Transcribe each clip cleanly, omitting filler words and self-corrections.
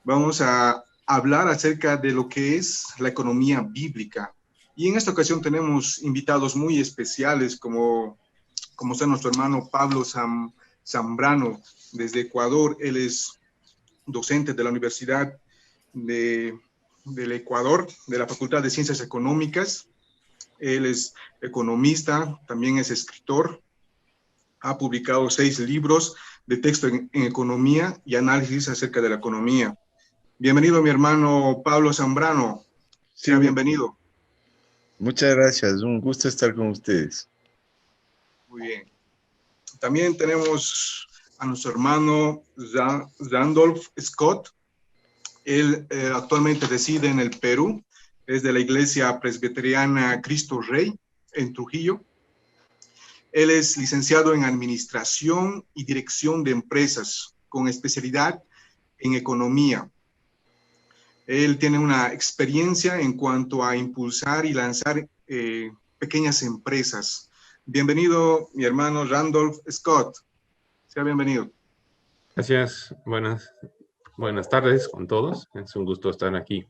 Vamos a hablar acerca de lo que es la economía bíblica. Y en esta ocasión tenemos invitados muy especiales como está nuestro hermano Pablo Zambrano desde Ecuador. Él es docente de la Universidad del Ecuador, de la Facultad de Ciencias Económicas. Él es economista, también es escritor. Ha publicado 6 libros de texto en economía y análisis acerca de la economía. Bienvenido, mi hermano Pablo Zambrano. Sí, Sea bienvenido. muchas gracias. Un gusto estar con ustedes. Muy bien. También tenemos a nuestro hermano Randolph Scott. Él actualmente reside en el Perú. Es de la Iglesia Presbiteriana Cristo Rey en Trujillo. Él es licenciado en Administración y Dirección de Empresas, con especialidad en Economía. Él tiene una experiencia en cuanto a impulsar y lanzar pequeñas empresas. Bienvenido, mi hermano Randolph Scott. Sea bienvenido. Gracias. Buenas tardes con todos. Es un gusto estar aquí.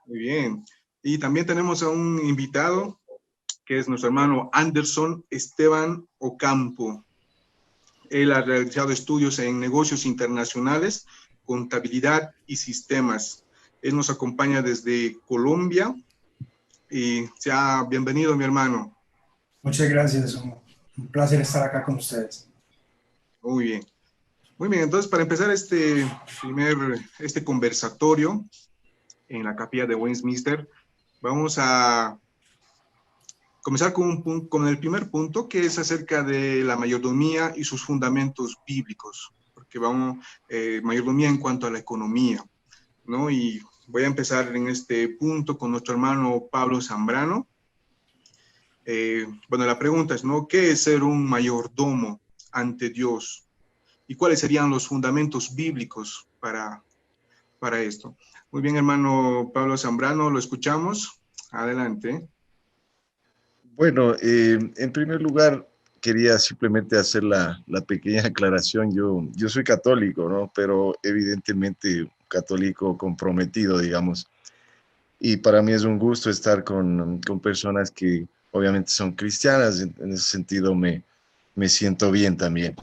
Muy bien. Y también tenemos a un invitado que es nuestro hermano Anderson Esteban Ocampo. Él ha realizado estudios en negocios internacionales, contabilidad y sistemas. Él nos acompaña desde Colombia y sea bienvenido, mi hermano. Muchas gracias, un placer estar acá con ustedes. Muy bien. Muy bien, entonces para empezar este conversatorio en la capilla de Westminster, vamos a comenzar con el primer punto, que es acerca de la mayordomía y sus fundamentos bíblicos, porque mayordomía en cuanto a la economía, ¿no? Y voy a empezar en este punto con nuestro hermano Pablo Zambrano. Bueno, la pregunta es, ¿no? ¿Qué es ser un mayordomo ante Dios? ¿Y cuáles serían los fundamentos bíblicos para esto? Muy bien, hermano Pablo Zambrano, lo escuchamos. Adelante. Bueno, en primer lugar, quería simplemente hacer la pequeña aclaración. Yo soy católico, ¿no? Pero evidentemente católico comprometido, digamos. Y para mí es un gusto estar con personas que obviamente son cristianas. En ese sentido me siento bien también.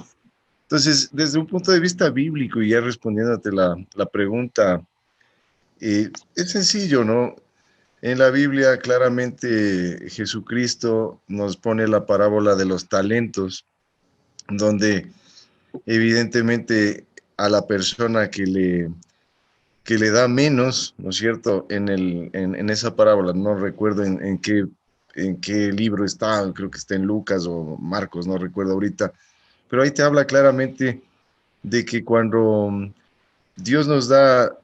Entonces, desde un punto de vista bíblico, y ya respondiéndote la pregunta, es sencillo, ¿no? En la Biblia claramente Jesucristo nos pone la parábola de los talentos, donde evidentemente a la persona que le da menos, ¿no es cierto? En esa parábola, no recuerdo en qué libro está, creo que está en Lucas o Marcos, no recuerdo ahorita, pero ahí te habla claramente de que cuando Dios nos da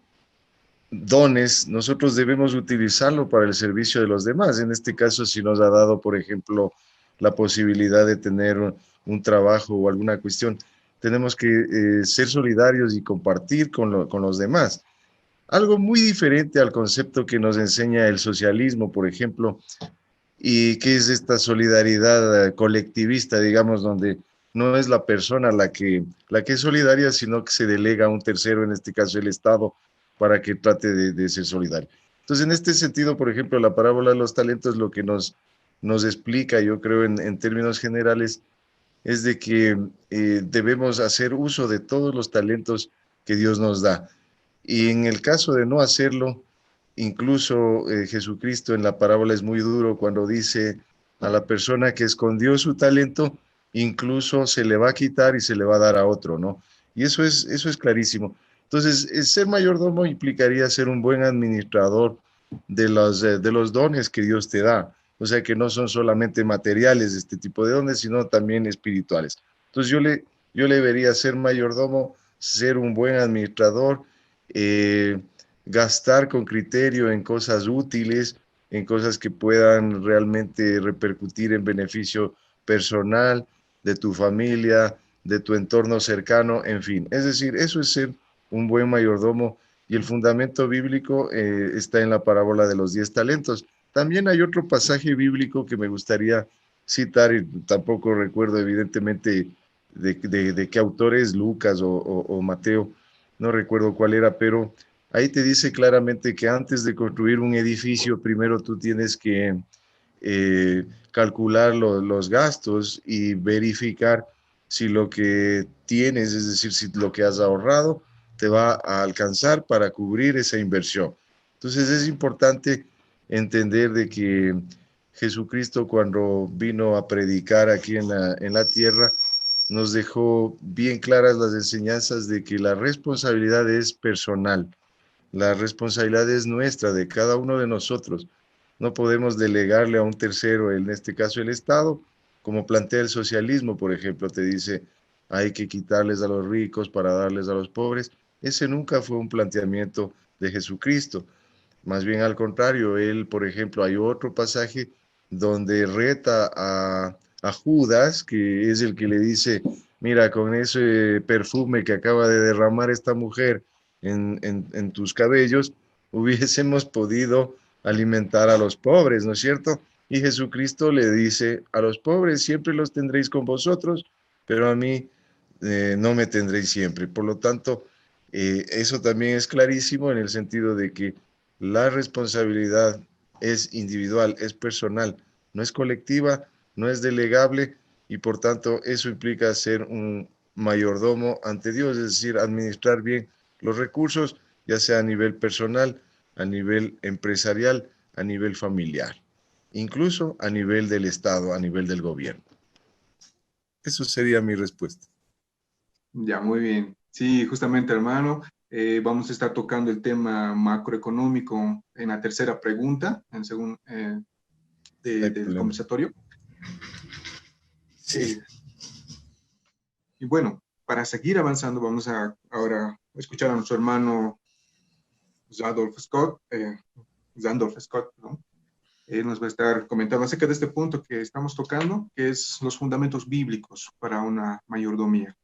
dones, nosotros debemos utilizarlo para el servicio de los demás. En este caso, si nos ha dado, por ejemplo, la posibilidad de tener un trabajo o alguna cuestión, tenemos que ser solidarios y compartir con los demás. Algo muy diferente al concepto que nos enseña el socialismo, por ejemplo, y que es esta solidaridad colectivista, digamos, donde no es la persona la que es solidaria, sino que se delega a un tercero, en este caso el Estado, para que trate de ser solidario. Entonces, en este sentido, por ejemplo, la parábola de los talentos lo que nos explica, yo creo, en términos generales, es de que debemos hacer uso de todos los talentos que Dios nos da. Y en el caso de no hacerlo, incluso Jesucristo en la parábola es muy duro cuando dice a la persona que escondió su talento, incluso se le va a quitar y se le va a dar a otro, ¿no? Y eso es clarísimo. Entonces, ser mayordomo implicaría ser un buen administrador de los dones que Dios te da. O sea, que no son solamente materiales este tipo de dones, sino también espirituales. Entonces, yo le vería ser mayordomo, ser un buen administrador, gastar con criterio en cosas útiles, en cosas que puedan realmente repercutir en beneficio personal, de tu familia, de tu entorno cercano, en fin. Es decir, eso es ser un buen mayordomo y el fundamento bíblico está en la parábola de los 10 talentos. También hay otro pasaje bíblico que me gustaría citar y tampoco recuerdo evidentemente de qué autor es, Lucas o Mateo, no recuerdo cuál era, pero ahí te dice claramente que antes de construir un edificio, primero tú tienes que calcular los gastos y verificar si lo que tienes, es decir, si lo que has ahorrado, te va a alcanzar para cubrir esa inversión. Entonces es importante entender de que Jesucristo, cuando vino a predicar aquí en la tierra, nos dejó bien claras las enseñanzas de que la responsabilidad es personal, la responsabilidad es nuestra, de cada uno de nosotros. No podemos delegarle a un tercero, en este caso el Estado, como plantea el socialismo, por ejemplo, te dice, hay que quitarles a los ricos para darles a los pobres. Ese nunca fue un planteamiento de Jesucristo. Más bien al contrario, él, por ejemplo, hay otro pasaje donde reta a Judas, que es el que le dice, mira, con ese perfume que acaba de derramar esta mujer en tus cabellos, hubiésemos podido alimentar a los pobres, ¿no es cierto? Y Jesucristo le dice, a los pobres siempre los tendréis con vosotros, pero a mí no me tendréis siempre. Por lo tanto, eso también es clarísimo en el sentido de que la responsabilidad es individual, es personal, no es colectiva, no es delegable y por tanto eso implica ser un mayordomo ante Dios, es decir, administrar bien los recursos, ya sea a nivel personal, a nivel empresarial, a nivel familiar, incluso a nivel del Estado, a nivel del gobierno. Eso sería mi respuesta. Ya, muy bien. Sí, justamente, hermano, vamos a estar tocando el tema macroeconómico en la tercera pregunta, del conversatorio. Sí. Y bueno, para seguir avanzando, vamos a ahora escuchar a nuestro hermano Randolph Scott, ¿no? Él nos va a estar comentando acerca de este punto que estamos tocando, que es los fundamentos bíblicos para una mayordomía.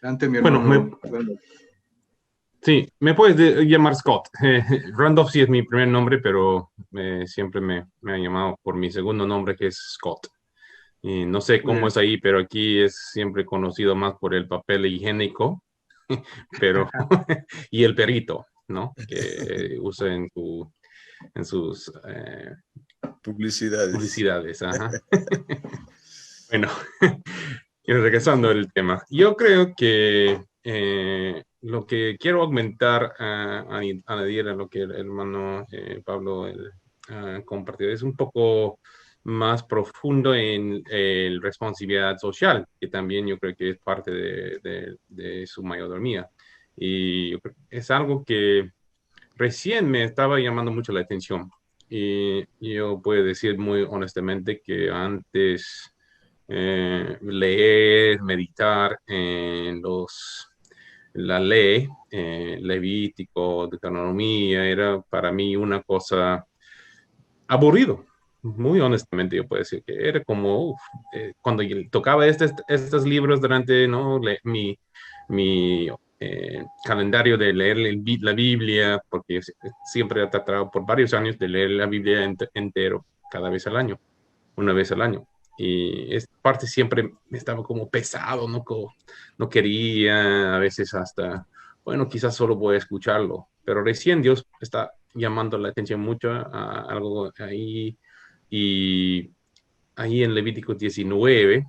Adelante, mi hermano. Sí, me puedes llamar Scott. Randolph sí es mi primer nombre, pero siempre me ha llamado por mi segundo nombre, que es Scott. Y no sé cómo es ahí, pero aquí es siempre conocido más por el papel higiénico, pero y el perito, ¿no? Que usa en sus publicidades. Ajá. Bueno, y regresando al tema, yo creo que lo que quiero aumentar, añadir a lo que el hermano Pablo compartió, es un poco más profundo en responsabilidad social, que también yo creo que es parte de su mayordomía. Y yo creo que es algo que recién me estaba llamando mucho la atención. Y yo puedo decir muy honestamente que antes leer, meditar en la ley, Levítico, Deuteronomía, era para mí una cosa aburrido. Muy honestamente, yo puedo decir que era como cuando yo tocaba estos libros durante ¿no? mi calendario de leer la Biblia, porque siempre he tratado por varios años de leer la Biblia entero, cada vez al año, una vez al año. Y esta parte siempre me estaba como pesado, no quería, a veces hasta, bueno, quizás solo voy a escucharlo, pero recién Dios está llamando la atención mucho a algo ahí, y ahí en Levítico 19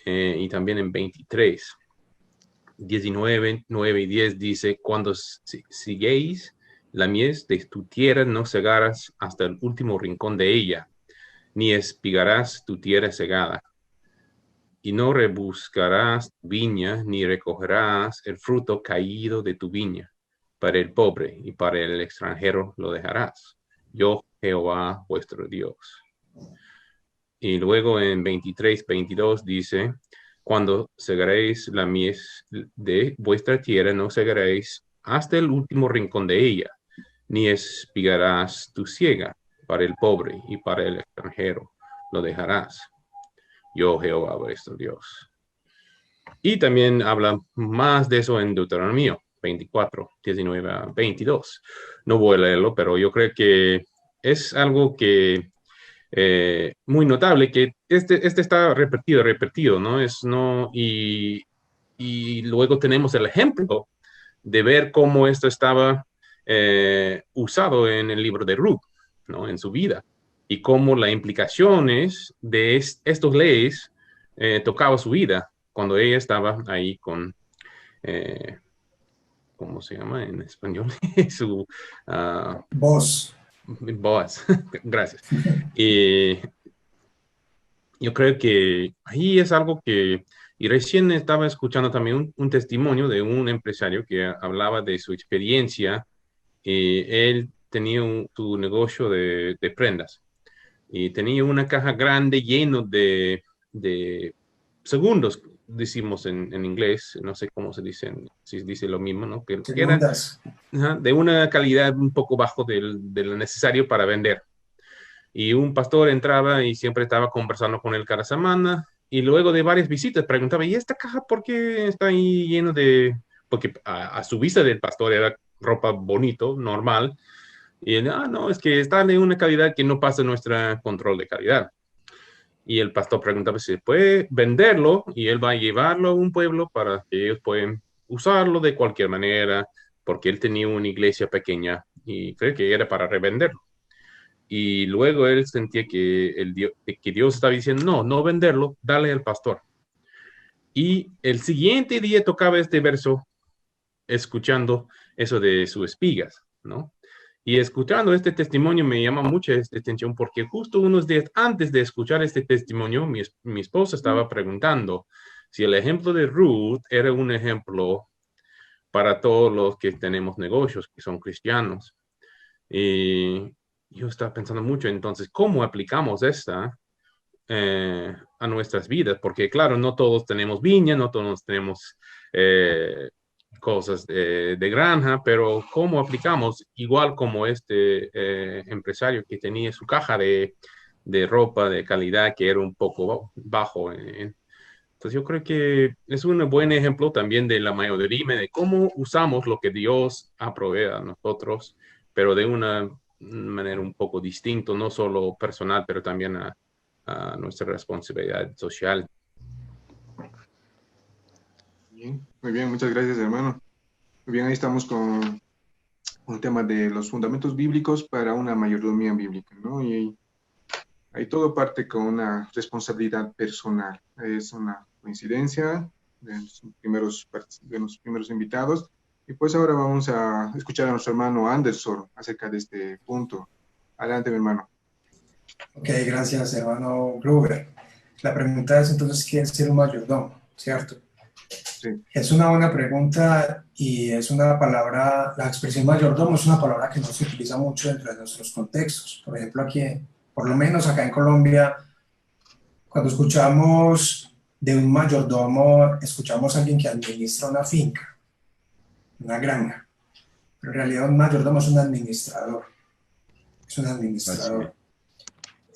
y también en 23. 19, 9 y 10 dice, cuando siguéis la mies de tu tierra, no cegarás hasta el último rincón de ella, ni espigarás tu tierra cegada, y no rebuscarás tu viña, ni recogerás el fruto caído de tu viña. Para el pobre y para el extranjero lo dejarás. Yo, Jehová, vuestro Dios. Y luego en 23, 22 dice, cuando segaréis la mies de vuestra tierra, no segaréis hasta el último rincón de ella, ni espigarás tu siega. Para el pobre y para el extranjero lo dejarás. Yo, Jehová, vuestro Dios. Y también habla más de eso en Deuteronomio 24, 19 a 22. No voy a leerlo, pero yo creo que es algo que muy notable, que este está repetido, ¿no? Y y luego tenemos el ejemplo de ver cómo esto estaba usado en el libro de Ruth, ¿no? En su vida, y cómo las implicaciones de estos leyes tocaba su vida cuando ella estaba ahí con, ¿cómo se llama en español? Su Vos. boss. Gracias. Y yo creo que ahí es algo que, y recién estaba escuchando también un testimonio de un empresario que hablaba de su experiencia. Él tenía su negocio de prendas y tenía una caja grande lleno de segundos, decimos en inglés, no sé cómo se dice, si dice lo mismo, ¿no? Que eran Segundas. de una calidad un poco bajo de lo necesario para vender. Y un pastor entraba y siempre estaba conversando con él cada semana. Y luego de varias visitas preguntaba, ¿y esta caja por qué está ahí lleno de...? Porque a su vista del pastor era ropa bonito, normal. Y él, no, es que está de una calidad que no pasa nuestro control de calidad. Y el pastor preguntaba si puede venderlo y él va a llevarlo a un pueblo para que ellos puedan usarlo de cualquier manera, porque él tenía una iglesia pequeña y creo que era para revenderlo. Y luego él sentía que Dios estaba diciendo, no, no venderlo, dale al pastor. Y el siguiente día tocaba este verso, escuchando eso de sus espigas, ¿no? Y escuchando este testimonio me llama mucha atención porque justo unos días antes de escuchar este testimonio, mi esposa estaba preguntando si el ejemplo de Ruth era un ejemplo para todos los que tenemos negocios, que son cristianos. Y yo estaba pensando mucho entonces, ¿cómo aplicamos esta a nuestras vidas? Porque claro, no todos tenemos viña, no todos tenemos cosas de granja, pero ¿cómo aplicamos? Igual como este empresario que tenía su caja de ropa de calidad que era un poco bajo. Entonces yo creo que es un buen ejemplo también de la mayordomía, de cómo usamos lo que Dios ha proveído a nosotros, pero de una manera un poco distinta, no solo personal, pero también a nuestra responsabilidad social. Bien, muy bien, muchas gracias, hermano. Muy bien, ahí estamos con un tema de los fundamentos bíblicos para una mayordomía bíblica, ¿no? Y ahí todo parte con una responsabilidad personal. Es una coincidencia de los primeros invitados. Y pues ahora vamos a escuchar a nuestro hermano Anderson acerca de este punto. Adelante, mi hermano. Ok, gracias, hermano Gruber. La pregunta es entonces, ¿qué es ser un mayordomo? ¿Cierto? Sí. Es una buena pregunta y es una palabra, la expresión mayordomo es una palabra que no se utiliza mucho dentro de nuestros contextos. Por ejemplo, aquí, por lo menos acá en Colombia, cuando escuchamos de un mayordomo, escuchamos a alguien que administra una finca, una granja. Pero en realidad un mayordomo es un administrador. Es un administrador. Acá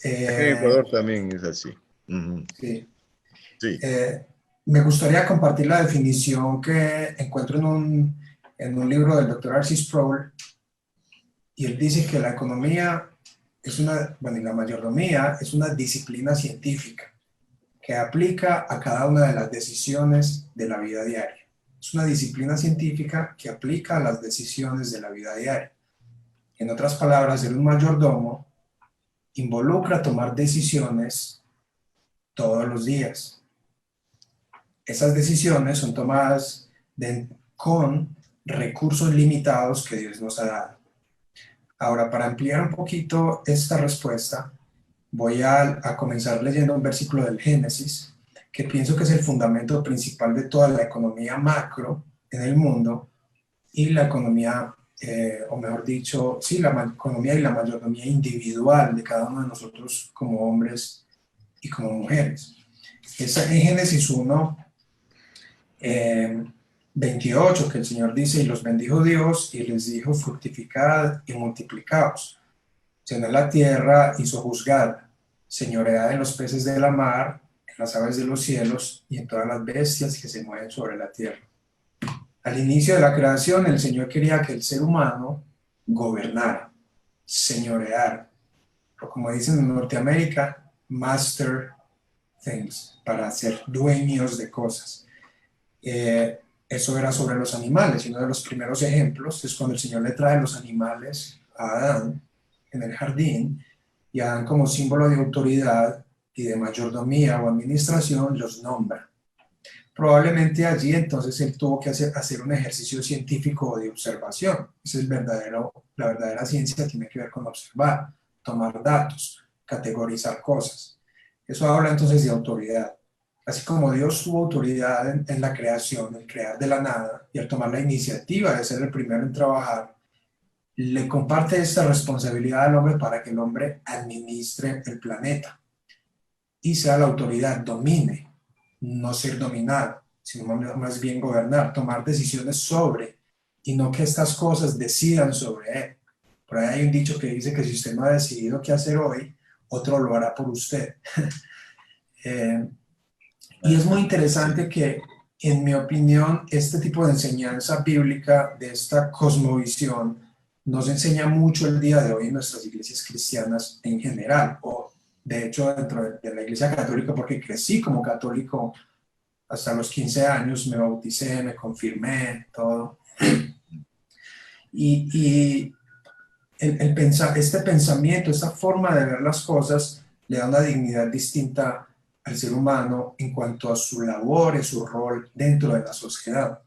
en Ecuador también es así. Sí. Sí. Me gustaría compartir la definición que encuentro en un libro del Dr. R.C. Sproul, y él dice que la economía es y la mayordomía es una disciplina científica que aplica a cada una de las decisiones de la vida diaria. Es una disciplina científica que aplica a las decisiones de la vida diaria. En otras palabras, ser un mayordomo involucra tomar decisiones todos los días. Esas decisiones son tomadas con recursos limitados que Dios nos ha dado. Ahora, para ampliar un poquito esta respuesta, voy a comenzar leyendo un versículo del Génesis, que pienso que es el fundamento principal de toda la economía macro en el mundo y la economía, o mejor dicho, sí, la economía y la mayordomía individual de cada uno de nosotros como hombres y como mujeres. Es en Génesis 1, 28, que el Señor dice, y los bendijo Dios y les dijo, fructificad y multiplicaos, llenad la tierra y sojuzgad, señoread en los peces de la mar, en las aves de los cielos y en todas las bestias que se mueven sobre la tierra. Al inicio de la creación, el Señor quería que el ser humano gobernara, señorear, o como dicen en Norteamérica, master things, para ser dueños de cosas. Eso era sobre los animales, y uno de los primeros ejemplos es cuando el Señor le trae los animales a Adán en el jardín, y Adán, como símbolo de autoridad y de mayordomía o administración, los nombra. Probablemente allí entonces él tuvo que hacer un ejercicio científico de observación. Esa es la verdadera ciencia, tiene que ver con observar, tomar datos, categorizar cosas. Eso habla entonces de autoridad. Así como Dios tuvo autoridad en la creación, el crear de la nada, y al tomar la iniciativa de ser el primero en trabajar, le comparte esta responsabilidad al hombre para que el hombre administre el planeta y sea la autoridad, domine, no ser dominado, sino más bien gobernar, tomar decisiones sobre, y no que estas cosas decidan sobre él. Por ahí hay un dicho que dice que si usted no ha decidido qué hacer hoy, otro lo hará por usted. Y es muy interesante que, en mi opinión, este tipo de enseñanza bíblica, de esta cosmovisión, nos enseña mucho el día de hoy en nuestras iglesias cristianas en general, o de hecho dentro de la iglesia católica, porque crecí como católico hasta los 15 años, me bauticé, me confirmé, todo. Y este pensamiento, esta forma de ver las cosas, le da una dignidad distinta al ser humano en cuanto a su labor y su rol dentro de la sociedad.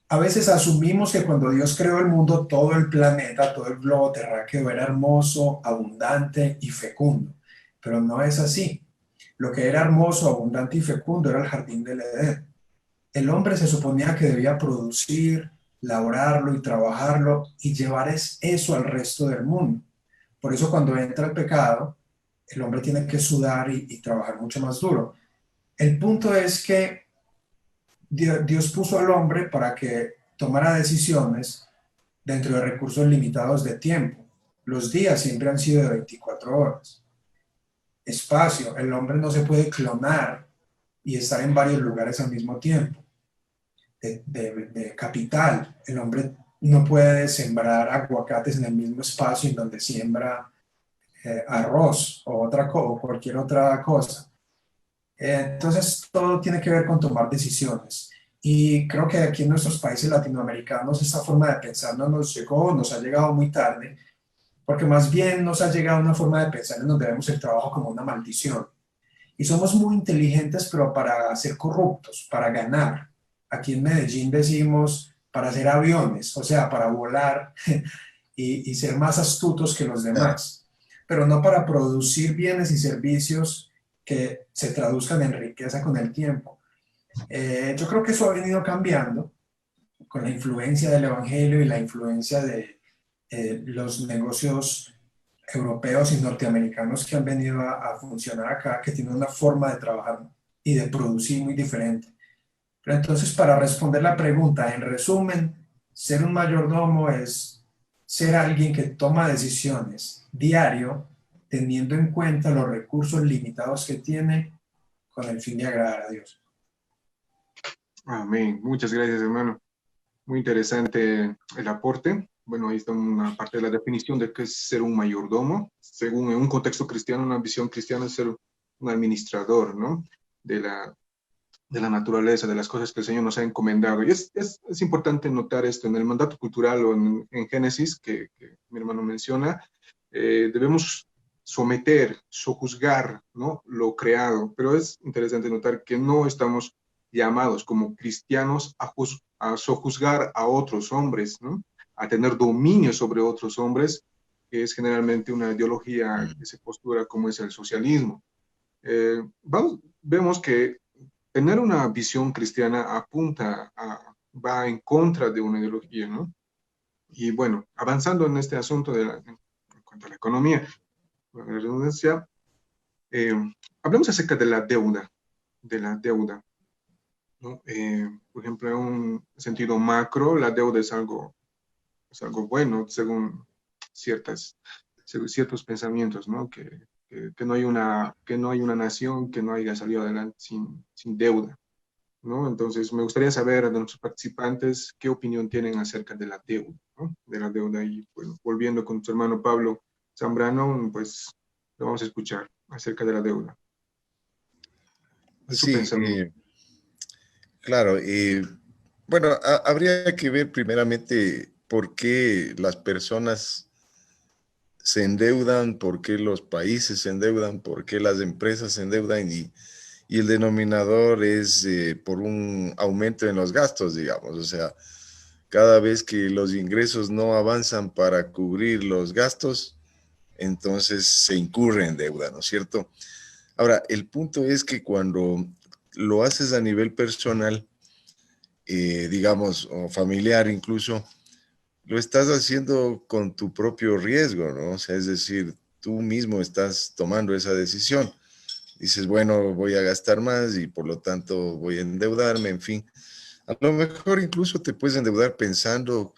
A veces asumimos que cuando Dios creó el mundo, todo el planeta, todo el globo terráqueo era hermoso, abundante y fecundo, pero no es así. Lo que era hermoso, abundante y fecundo era el jardín del Edén. El hombre se suponía que debía producir, laborarlo y trabajarlo y llevar eso al resto del mundo. Por eso cuando entra el pecado, el hombre tiene que sudar y trabajar mucho más duro. El punto es que Dios puso al hombre para que tomara decisiones dentro de recursos limitados de tiempo. Los días siempre han sido de 24 horas. Espacio, el hombre no se puede clonar y estar en varios lugares al mismo tiempo. De capital, el hombre no puede sembrar aguacates en el mismo espacio en donde siembra arroz o cualquier otra cosa. Entonces, todo tiene que ver con tomar decisiones. Y creo que aquí en nuestros países latinoamericanos esta forma de pensar no nos llegó, nos ha llegado muy tarde, porque más bien nos ha llegado una forma de pensar en donde vemos el trabajo como una maldición. Y somos muy inteligentes, pero para ser corruptos, para ganar. Aquí en Medellín decimos para hacer aviones, o sea, para volar y ser más astutos que los demás, pero no para producir bienes y servicios que se traduzcan en riqueza con el tiempo. Yo creo que eso ha venido cambiando con la influencia del Evangelio y la influencia de los negocios europeos y norteamericanos que han venido a funcionar acá, que tienen una forma de trabajar y de producir muy diferente. Pero entonces, para responder la pregunta, en resumen, ser un mayordomo es ser alguien que toma decisiones diario, teniendo en cuenta los recursos limitados que tiene con el fin de agradar a Dios. Amén. Muchas gracias, hermano. Muy interesante el aporte. Bueno, ahí está una parte de la definición de qué es ser un mayordomo. Según en un contexto cristiano, una visión cristiana es ser un administrador, ¿no? De la naturaleza, de las cosas que el Señor nos ha encomendado. Y es importante notar esto en el mandato cultural o en Génesis, que mi hermano menciona, debemos someter, sojuzgar, ¿no? Lo creado. Pero es interesante notar que no estamos llamados como cristianos a sojuzgar a otros hombres, ¿no? A tener dominio sobre otros hombres, que es generalmente una ideología que se postura como es el socialismo. Vemos que tener una visión cristiana va en contra de una ideología, ¿no? Y bueno, avanzando en este asunto en cuanto a la economía, la redundancia, hablemos acerca de la deuda, ¿no? Por ejemplo, en un sentido macro, la deuda es algo bueno, según ciertos pensamientos, ¿no? Que no hay una nación que no haya salido adelante sin deuda, ¿no? Entonces, me gustaría saber de nuestros participantes qué opinión tienen acerca de la deuda, ¿no? De la deuda. Y bueno, volviendo con tu hermano Pablo Zambrano, pues lo vamos a escuchar acerca de la deuda. Sí, Claro, bueno, habría que ver primeramente por qué las personas se endeudan, por qué los países se endeudan, por qué las empresas se endeudan y el denominador es por un aumento en los gastos, digamos. O sea, cada vez que los ingresos no avanzan para cubrir los gastos, entonces se incurre en deuda, ¿no es cierto? Ahora, el punto es que cuando lo haces a nivel personal, digamos, o familiar incluso, lo estás haciendo con tu propio riesgo, ¿no? O sea, es decir, tú mismo estás tomando esa decisión. Dices, bueno, voy a gastar más y por lo tanto voy a endeudarme, en fin. A lo mejor incluso te puedes endeudar pensando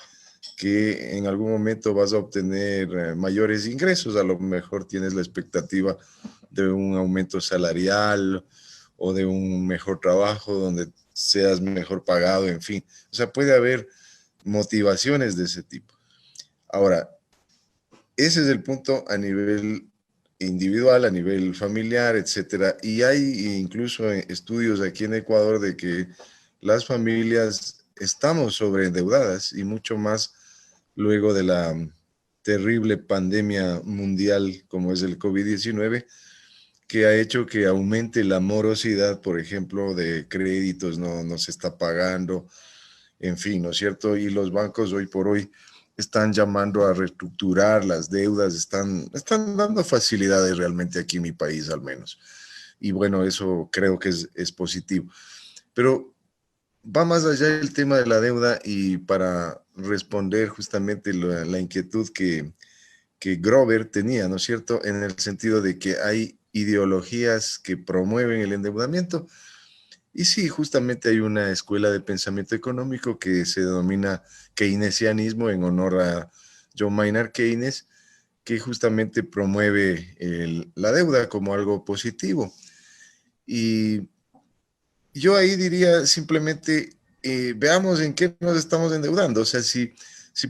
que en algún momento vas a obtener mayores ingresos. A lo mejor tienes la expectativa de un aumento salarial o de un mejor trabajo donde seas mejor pagado, en fin. O sea, puede haber motivaciones de ese tipo. Ahora, ese es el punto a nivel individual, a nivel familiar, etcétera. Y hay incluso estudios aquí en Ecuador de que las familias estamos sobreendeudadas y mucho más luego de la terrible pandemia mundial como es el COVID-19, que ha hecho que aumente la morosidad, por ejemplo, de créditos, no se está pagando, en fin, ¿no es cierto? Y los bancos hoy por hoy están llamando a reestructurar las deudas, están dando facilidades realmente aquí en mi país al menos. Y bueno, eso creo que es positivo. Pero va más allá del tema de la deuda y para responder justamente la inquietud que Grover tenía, ¿no es cierto? En el sentido de que hay ideologías que promueven el endeudamiento. Y sí, justamente hay una escuela de pensamiento económico que se denomina keynesianismo en honor a John Maynard Keynes, que justamente promueve la deuda como algo positivo. Y yo ahí diría simplemente, veamos en qué nos estamos endeudando. O sea, si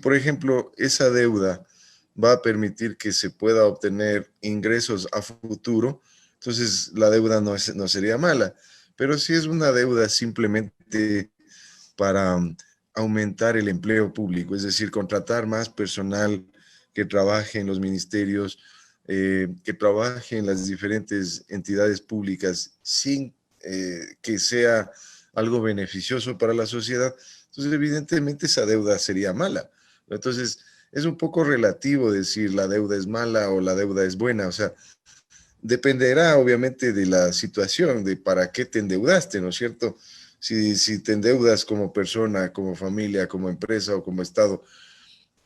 por ejemplo esa deuda va a permitir que se pueda obtener ingresos a futuro, entonces la deuda no sería mala. Pero si es una deuda simplemente para aumentar el empleo público, es decir, contratar más personal que trabaje en los ministerios, que trabaje en las diferentes entidades públicas sin que sea algo beneficioso para la sociedad, entonces evidentemente esa deuda sería mala. Entonces es un poco relativo decir la deuda es mala o la deuda es buena, o sea, dependerá obviamente de la situación, de para qué te endeudaste, ¿no es cierto? Si te endeudas como persona, como familia, como empresa o como Estado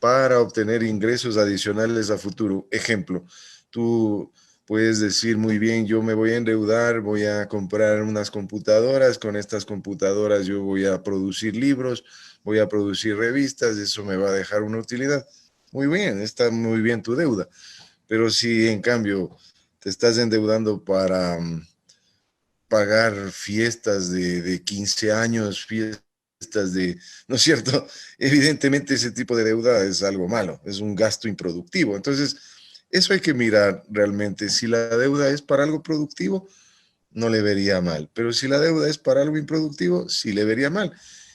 para obtener ingresos adicionales a futuro. Ejemplo, tú puedes decir muy bien, yo me voy a endeudar, voy a comprar unas computadoras, con estas computadoras yo voy a producir libros, voy a producir revistas, eso me va a dejar una utilidad. Muy bien, está muy bien tu deuda. Pero si en cambio te estás endeudando para pagar fiestas de 15 años, fiestas de, ¿no es cierto? Evidentemente ese tipo de deuda es algo malo, es un gasto improductivo. Entonces, eso hay que mirar realmente. Si la deuda es para algo productivo, no le vería mal. Pero si la deuda es para algo improductivo, sí le vería mal.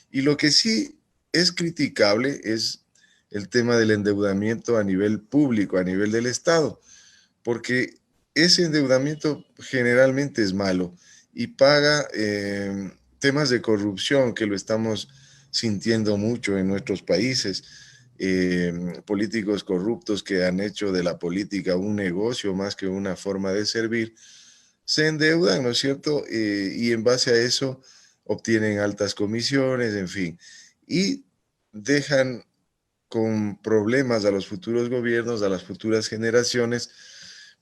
Y lo que sí es criticable es el tema del endeudamiento a nivel público, a nivel del Estado, porque ese endeudamiento generalmente es malo y paga temas de corrupción que lo estamos sintiendo mucho en nuestros países, políticos corruptos que han hecho de la política un negocio más que una forma de servir, se endeudan, ¿no es cierto? Y en base a eso obtienen altas comisiones, en fin, y dejan con problemas a los futuros gobiernos, a las futuras generaciones,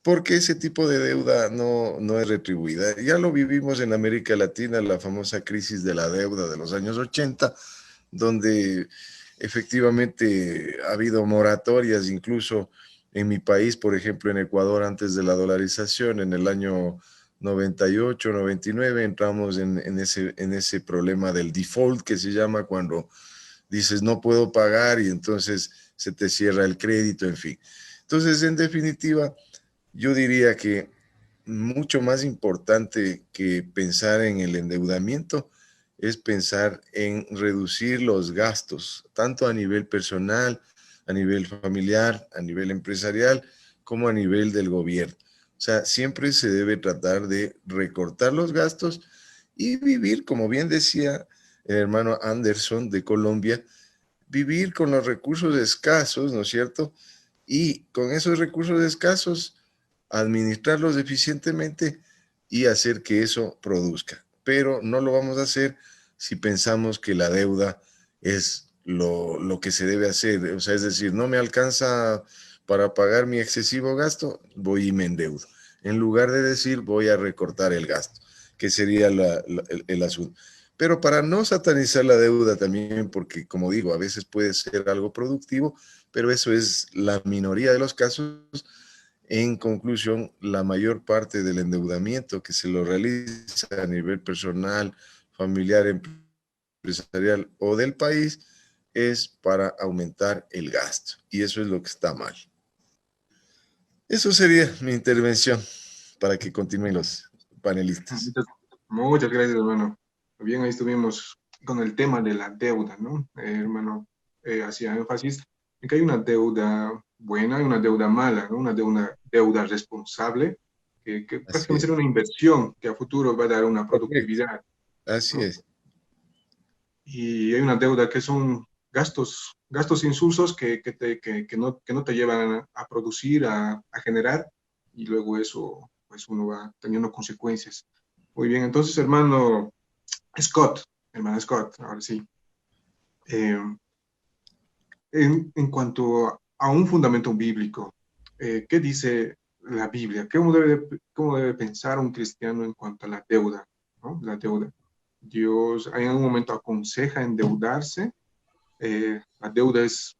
porque ese tipo de deuda no es retribuida. Ya lo vivimos en América Latina, la famosa crisis de la deuda de los años 80, donde efectivamente ha habido moratorias, incluso en mi país, por ejemplo, en Ecuador, antes de la dolarización, en el año 98, 99, entramos en ese problema del default que se llama cuando dices no puedo pagar y entonces se te cierra el crédito, en fin. Entonces, en definitiva, yo diría que mucho más importante que pensar en el endeudamiento es pensar en reducir los gastos, tanto a nivel personal, a nivel familiar, a nivel empresarial, como a nivel del gobierno. O sea, siempre se debe tratar de recortar los gastos y vivir, como bien decía el hermano Anderson de Colombia, vivir con los recursos escasos, ¿no es cierto? Y con esos recursos escasos, administrarlos eficientemente y hacer que eso produzca. Pero no lo vamos a hacer si pensamos que la deuda es lo que se debe hacer. O sea, es decir, no me alcanza para pagar mi excesivo gasto, voy y me endeudo. En lugar de decir, voy a recortar el gasto, que sería el asunto. Pero para no satanizar la deuda también, porque como digo, a veces puede ser algo productivo, pero eso es la minoría de los casos. En conclusión, la mayor parte del endeudamiento que se lo realiza a nivel personal, familiar, empresarial o del país es para aumentar el gasto. Y eso es lo que está mal. Eso sería mi intervención para que continúen los panelistas. Muchas gracias, hermano. Bien, ahí estuvimos con el tema de la deuda, ¿no? Hermano, hacía énfasis en que hay una deuda buena y una deuda mala, ¿no? Una deuda responsable, que prácticamente será una inversión que a futuro va a dar una productividad. Así ¿no? es. Y hay una deuda que son gastos insulsos que no te llevan a producir, a generar, y luego eso, pues uno va teniendo consecuencias. Muy bien, entonces, hermano Scott, ahora sí. Eh, en cuanto a un fundamento bíblico, ¿qué dice la Biblia? Cómo debe pensar un cristiano en cuanto a la deuda? ¿No? La deuda. Dios en algún momento aconseja endeudarse. La deuda es,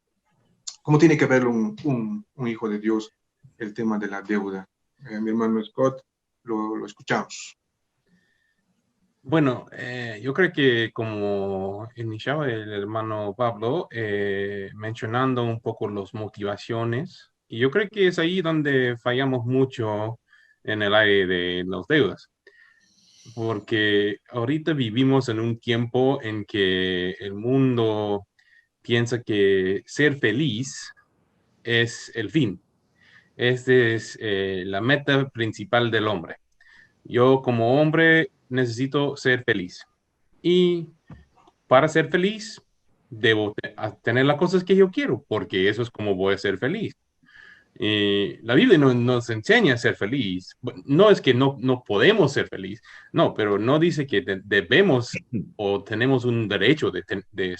¿cómo tiene que ver un hijo de Dios el tema de la deuda? Mi hermano Scott, lo escuchamos. Bueno, yo creo que como iniciaba el hermano Pablo, mencionando un poco las motivaciones, y yo creo que es ahí donde fallamos mucho en el área de las deudas, porque ahorita vivimos en un tiempo en que el mundo piensa que ser feliz es el fin, es la meta principal del hombre. Yo como hombre necesito ser feliz. Y para ser feliz, debo tener las cosas que yo quiero, porque eso es como voy a ser feliz. La Biblia nos enseña a ser feliz. No es que no podemos ser feliz, no, pero no dice que debemos o tenemos un derecho de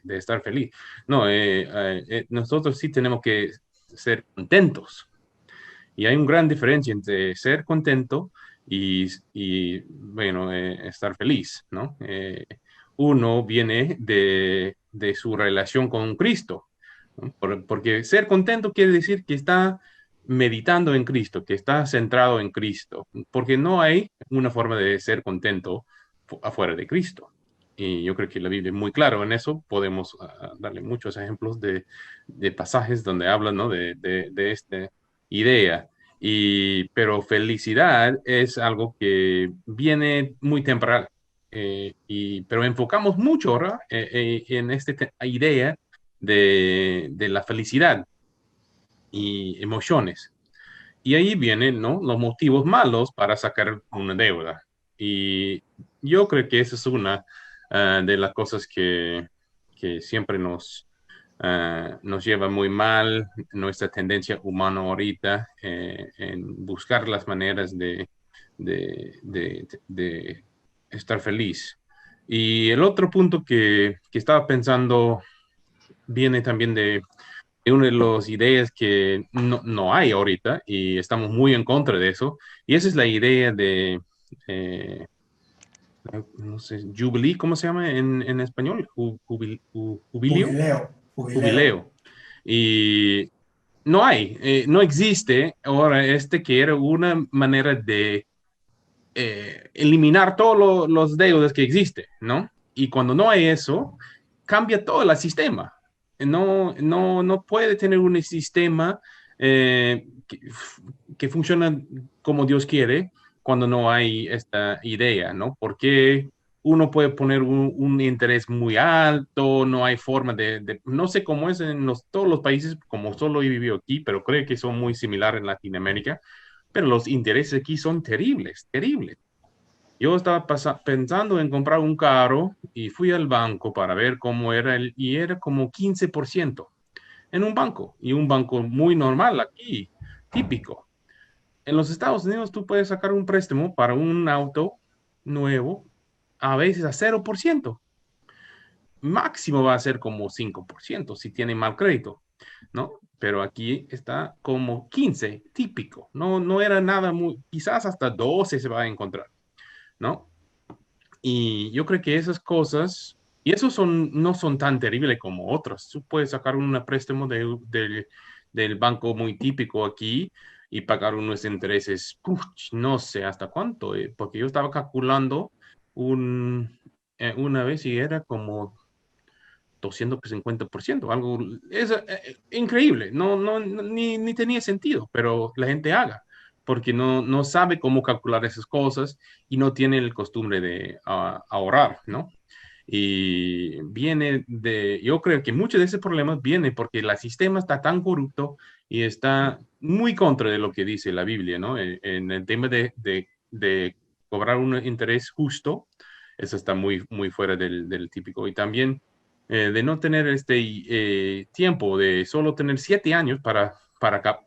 estar feliz. No, nosotros sí tenemos que ser contentos. Y hay una gran diferencia entre ser contento bueno, estar feliz, ¿no? Uno viene de su relación con Cristo, ¿no? Porque ser contento quiere decir que está meditando en Cristo, que está centrado en Cristo, porque no hay una forma de ser contento afuera de Cristo. Y yo creo que la Biblia es muy claro en eso. Podemos darle muchos ejemplos de pasajes donde hablan, ¿no? de esta idea. Pero felicidad es algo que viene muy temporal. Pero enfocamos mucho ahora en esta idea de la felicidad y emociones. Y ahí vienen, ¿no? Los motivos malos para sacar una deuda. Y yo creo que esa es una de las cosas que siempre nos lleva muy mal, nuestra tendencia humana ahorita, en buscar las maneras de estar feliz. Y el otro punto que estaba pensando viene también de una de las ideas que no hay ahorita y estamos muy en contra de eso, y esa es la idea de, eh, no sé, jubilee, ¿cómo se llama en español? Jubileo. Jubileo, jubileo. Jubileo. Y no existe ahora que era una manera de eliminar todos los deudas que existen, ¿no? Y cuando no hay eso, cambia todo el sistema. No puede tener un sistema que funciona como Dios quiere cuando no hay esta idea, ¿no? Porque uno puede poner un interés muy alto, no hay forma no sé cómo es en todos los países, como solo he vivido aquí, pero creo que son muy similares en Latinoamérica, pero los intereses aquí son terribles, terribles. Yo estaba pensando en comprar un carro y fui al banco para ver cómo era y era como 15% en un banco, y un banco muy normal aquí, típico. En los Estados Unidos tú puedes sacar un préstamo para un auto nuevo a veces a 0%. Máximo va a ser como 5% si tiene mal crédito, ¿no? Pero aquí está como 15, típico. No, no era nada muy, quizás hasta 12 se va a encontrar, ¿no? Y yo creo que esas cosas, y esos no son tan terribles como otros. Tú puedes sacar un préstamo del banco muy típico aquí y pagar unos intereses, no sé hasta cuánto, porque yo estaba calculando una vez y era como 250%, algo es increíble, ni tenía sentido, pero la gente haga, porque no sabe cómo calcular esas cosas y no tiene el costumbre de ahorrar, ¿no? Y yo creo que muchos de esos problemas vienen porque el sistema está tan corrupto y está muy contra de lo que dice la Biblia, ¿no? En el tema de cobrar un interés justo, eso está muy fuera del típico. Y también de no tener tiempo, de solo tener 7 años para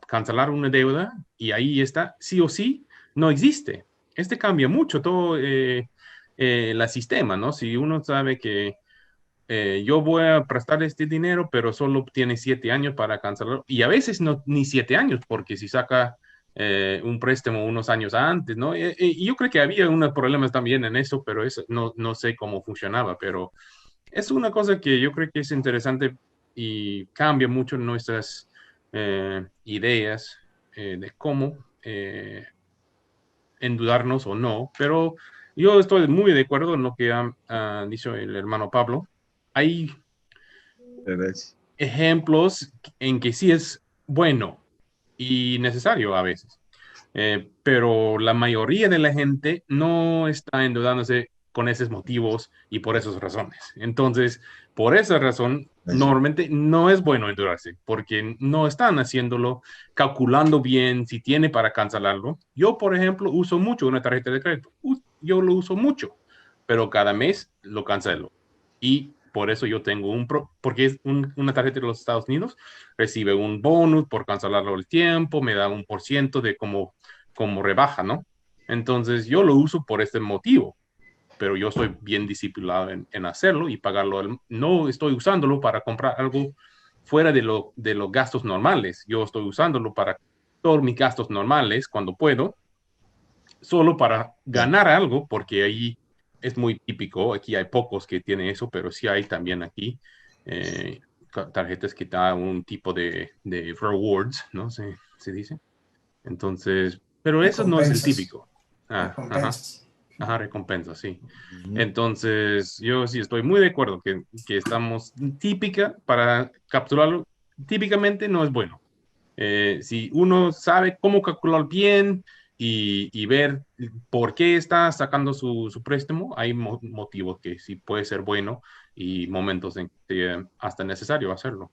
cancelar una deuda y ahí está, sí o sí, no existe. Cambia mucho todo el sistema, ¿no? Si uno sabe que yo voy a prestar este dinero, pero solo tiene 7 años para cancelarlo, y a veces no ni 7 años, porque si saca un préstamo unos años antes, ¿no? Y yo creo que había unos problemas también en eso, pero eso no sé cómo funcionaba, pero es una cosa que yo creo que es interesante y cambia mucho nuestras ideas de cómo endeudarnos o no, pero yo estoy muy de acuerdo en lo que ha dicho el hermano Pablo. Hay Gracias. ejemplos en que sí es bueno y necesario a veces. Pero la mayoría de la gente no está endeudándose con esos motivos y por esas razones. Entonces, por esa razón, Gracias. normalmente no es bueno endeudarse, porque no están haciéndolo, calculando bien si tiene para cancelarlo. Yo, por ejemplo, uso mucho una tarjeta de crédito. Yo lo uso mucho, pero cada mes lo cancelo. Y por eso yo tengo porque es una tarjeta de los Estados Unidos, recibe un bonus por cancelarlo el tiempo, me da 1% de como rebaja, ¿no? Entonces yo lo uso por este motivo, pero yo soy bien disciplinado en hacerlo y pagarlo. No estoy usándolo para comprar algo fuera de los gastos normales. Yo estoy usándolo para todos mis gastos normales cuando puedo, solo para Ya. ganar algo, porque ahí es muy típico. Aquí hay pocos que tienen eso, pero sí hay también aquí eh, tarjetas que dan un tipo de rewards, ¿no? Se dice. Entonces, pero eso no es el Recompensas. típico. Ajá, Recompensas. recompensa, sí. Ujú. Entonces, yo sí estoy muy de acuerdo que estamos para capturarlo, típicamente no es bueno. Si uno sabe cómo calcular bien y ver por qué está sacando su préstamo, hay motivos que sí puede ser bueno y momentos en que hasta necesario hacerlo.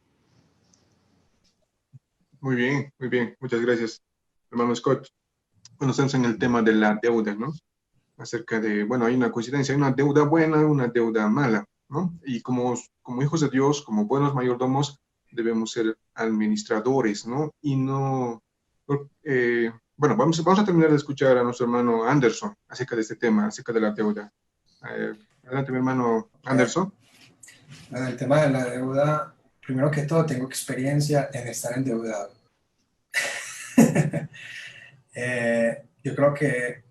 Muy bien, muchas gracias, hermano Scott. Bueno, estamos en el tema de la deuda, ¿no? Acerca de, bueno, hay una coincidencia, hay una deuda buena y una deuda mala, ¿no? Y como hijos de Dios, como buenos mayordomos, debemos ser administradores, ¿no? Y no, bueno, vamos a terminar de escuchar a nuestro hermano Anderson acerca de este tema, acerca de la deuda. Adelante, mi hermano Anderson. En el tema de la deuda, primero que todo tengo experiencia en estar endeudado. Yo creo que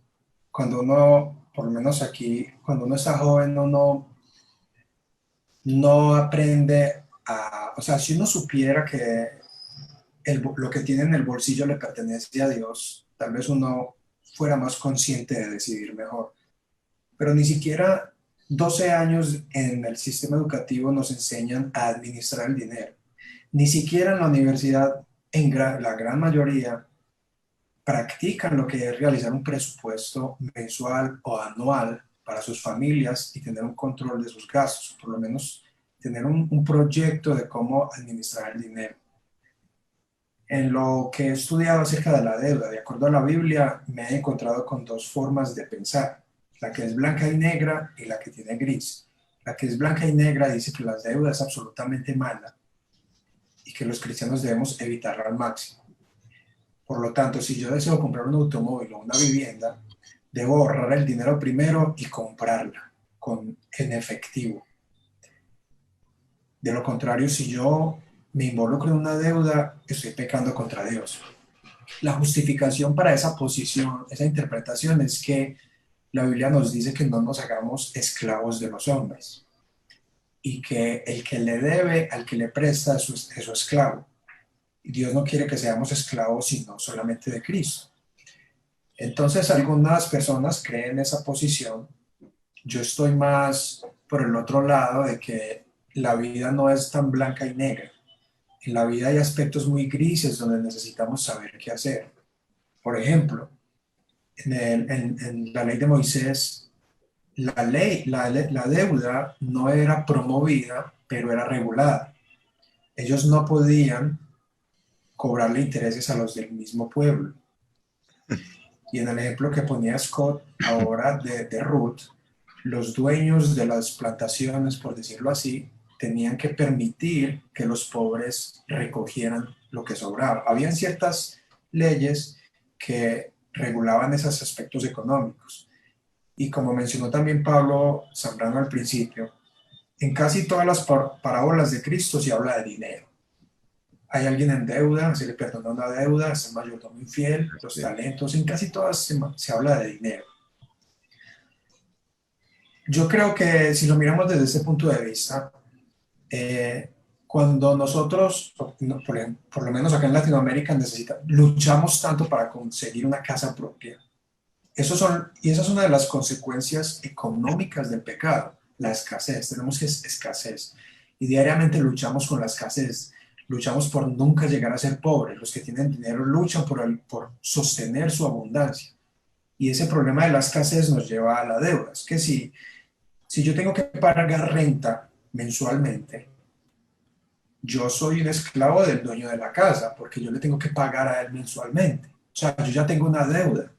cuando uno, por lo menos aquí, cuando uno está joven, uno no aprende o sea, si uno supiera que lo que tiene en el bolsillo le pertenece a Dios, tal vez uno fuera más consciente de decidir mejor. Pero ni siquiera 12 años en el sistema educativo nos enseñan a administrar el dinero. Ni siquiera en la universidad, la gran mayoría, practican lo que es realizar un presupuesto mensual o anual para sus familias y tener un control de sus gastos, por lo menos tener un proyecto de cómo administrar el dinero. En lo que he estudiado acerca de la deuda, de acuerdo a la Biblia, me he encontrado con dos formas de pensar, la que es blanca y negra y la que tiene gris. La que es blanca y negra dice que la deuda es absolutamente mala y que los cristianos debemos evitarla al máximo. Por lo tanto, si yo deseo comprar un automóvil o una vivienda, debo ahorrar el dinero primero y comprarla en efectivo. De lo contrario, si yo me involucro en una deuda, estoy pecando contra Dios. La justificación para esa posición, esa interpretación es que la Biblia nos dice que no nos hagamos esclavos de los hombres y que el que le debe al que le presta es su esclavo. Y Dios no quiere que seamos esclavos sino solamente de Cristo. Entonces algunas personas creen esa posición. Yo estoy más por el otro lado de que la vida no es tan blanca y negra. En la vida hay aspectos muy grises donde necesitamos saber qué hacer. Por ejemplo, en la ley de Moisés, la deuda no era promovida, pero era regulada. Ellos no podían cobrarle intereses a los del mismo pueblo. Y en el ejemplo que ponía Scott ahora de Ruth, los dueños de las plantaciones, por decirlo así, tenían que permitir que los pobres recogieran lo que sobraba. Habían ciertas leyes que regulaban esos aspectos económicos. Y como mencionó también Pablo Zambrano al principio, en casi todas las parábolas de Cristo se habla de dinero. Hay alguien en deuda, se le perdona una deuda, es el mayordomo infiel, los talentos, en casi todas se habla de dinero. Yo creo que si lo miramos desde ese punto de vista, cuando nosotros, por lo menos acá en Latinoamérica, luchamos tanto para conseguir una casa propia, y esa es una de las consecuencias económicas del pecado, la escasez. Tenemos escasez y diariamente luchamos con la escasez. Luchamos por nunca llegar a ser pobres. Los que tienen dinero luchan por sostener su abundancia. Y ese problema de la escasez nos lleva a la deuda. Es que si yo tengo que pagar renta mensualmente, yo soy un esclavo del dueño de la casa porque yo le tengo que pagar a él mensualmente. O sea, yo ya tengo una deuda.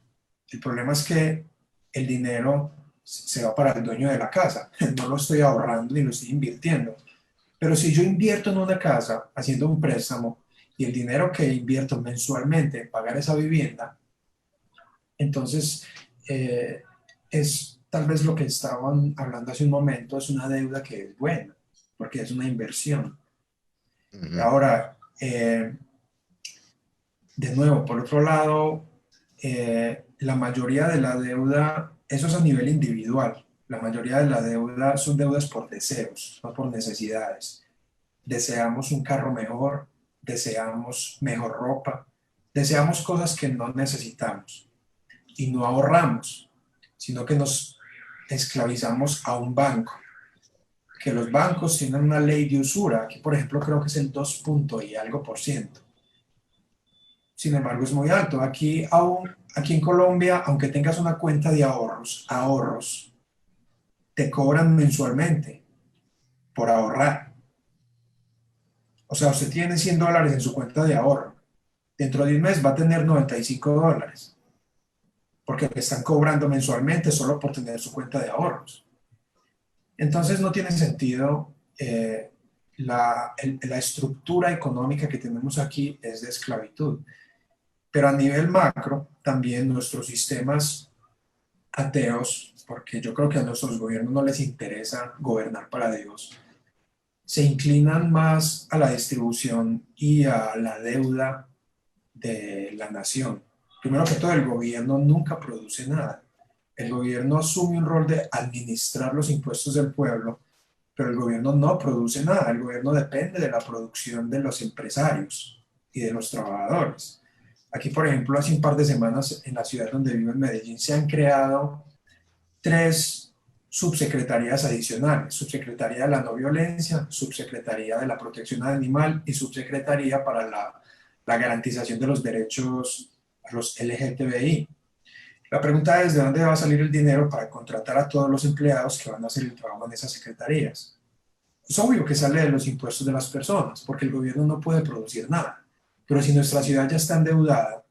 El problema es que el dinero se va para el dueño de la casa. No lo estoy ahorrando ni lo estoy invirtiendo. Pero si yo invierto en una casa haciendo un préstamo y el dinero que invierto mensualmente en pagar esa vivienda, entonces es tal vez lo que estaban hablando hace un momento, es una deuda que es buena, porque es una inversión. Uh-huh. Ahora, de nuevo, por otro lado, la mayoría de la deuda, eso es a nivel individual. La mayoría de la deuda son deudas por deseos, no por necesidades. Deseamos un carro mejor, deseamos mejor ropa, deseamos cosas que no necesitamos y no ahorramos, sino que nos esclavizamos a un banco. Que los bancos tienen una ley de usura, aquí por ejemplo creo que es el 2 y algo %. Sin embargo es muy alto. Aquí en Colombia, aunque tengas una cuenta de ahorros, te cobran mensualmente por ahorrar. O sea, usted tiene $100 en su cuenta de ahorro. Dentro de un mes va a tener $95 porque le están cobrando mensualmente solo por tener su cuenta de ahorros. Entonces no tiene sentido. La estructura económica que tenemos aquí es de esclavitud. Pero a nivel macro, también nuestros sistemas ateos, porque yo creo que a nuestros gobiernos no les interesa gobernar para Dios, se inclinan más a la distribución y a la deuda de la nación. Primero que todo, el gobierno nunca produce nada. El gobierno asume un rol de administrar los impuestos del pueblo, pero el gobierno no produce nada. El gobierno depende de la producción de los empresarios y de los trabajadores. Aquí, por ejemplo, hace un par de semanas en la ciudad donde vivo, en Medellín, se han creado 3 subsecretarías adicionales: subsecretaría de la no violencia, subsecretaría de la protección animal y subsecretaría para la garantización de los derechos a los LGTBI. La pregunta es, ¿de dónde va a salir el dinero para contratar a todos los empleados que van a hacer el trabajo en esas secretarías? Es obvio que sale de los impuestos de las personas, porque el gobierno no puede producir nada. Pero si nuestra ciudad ya está endeudada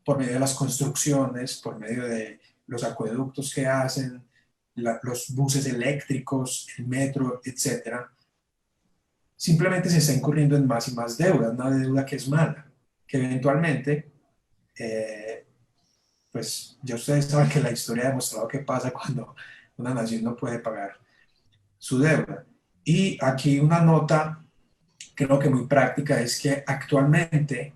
por medio de las construcciones, por medio de los acueductos que hacen, los buses eléctricos, el metro, etcétera, simplemente se está incurriendo en más y más deuda, una deuda que es mala, que eventualmente, pues ya ustedes saben que la historia ha demostrado qué pasa cuando una nación no puede pagar su deuda. Y aquí una nota, creo que muy práctica, es que actualmente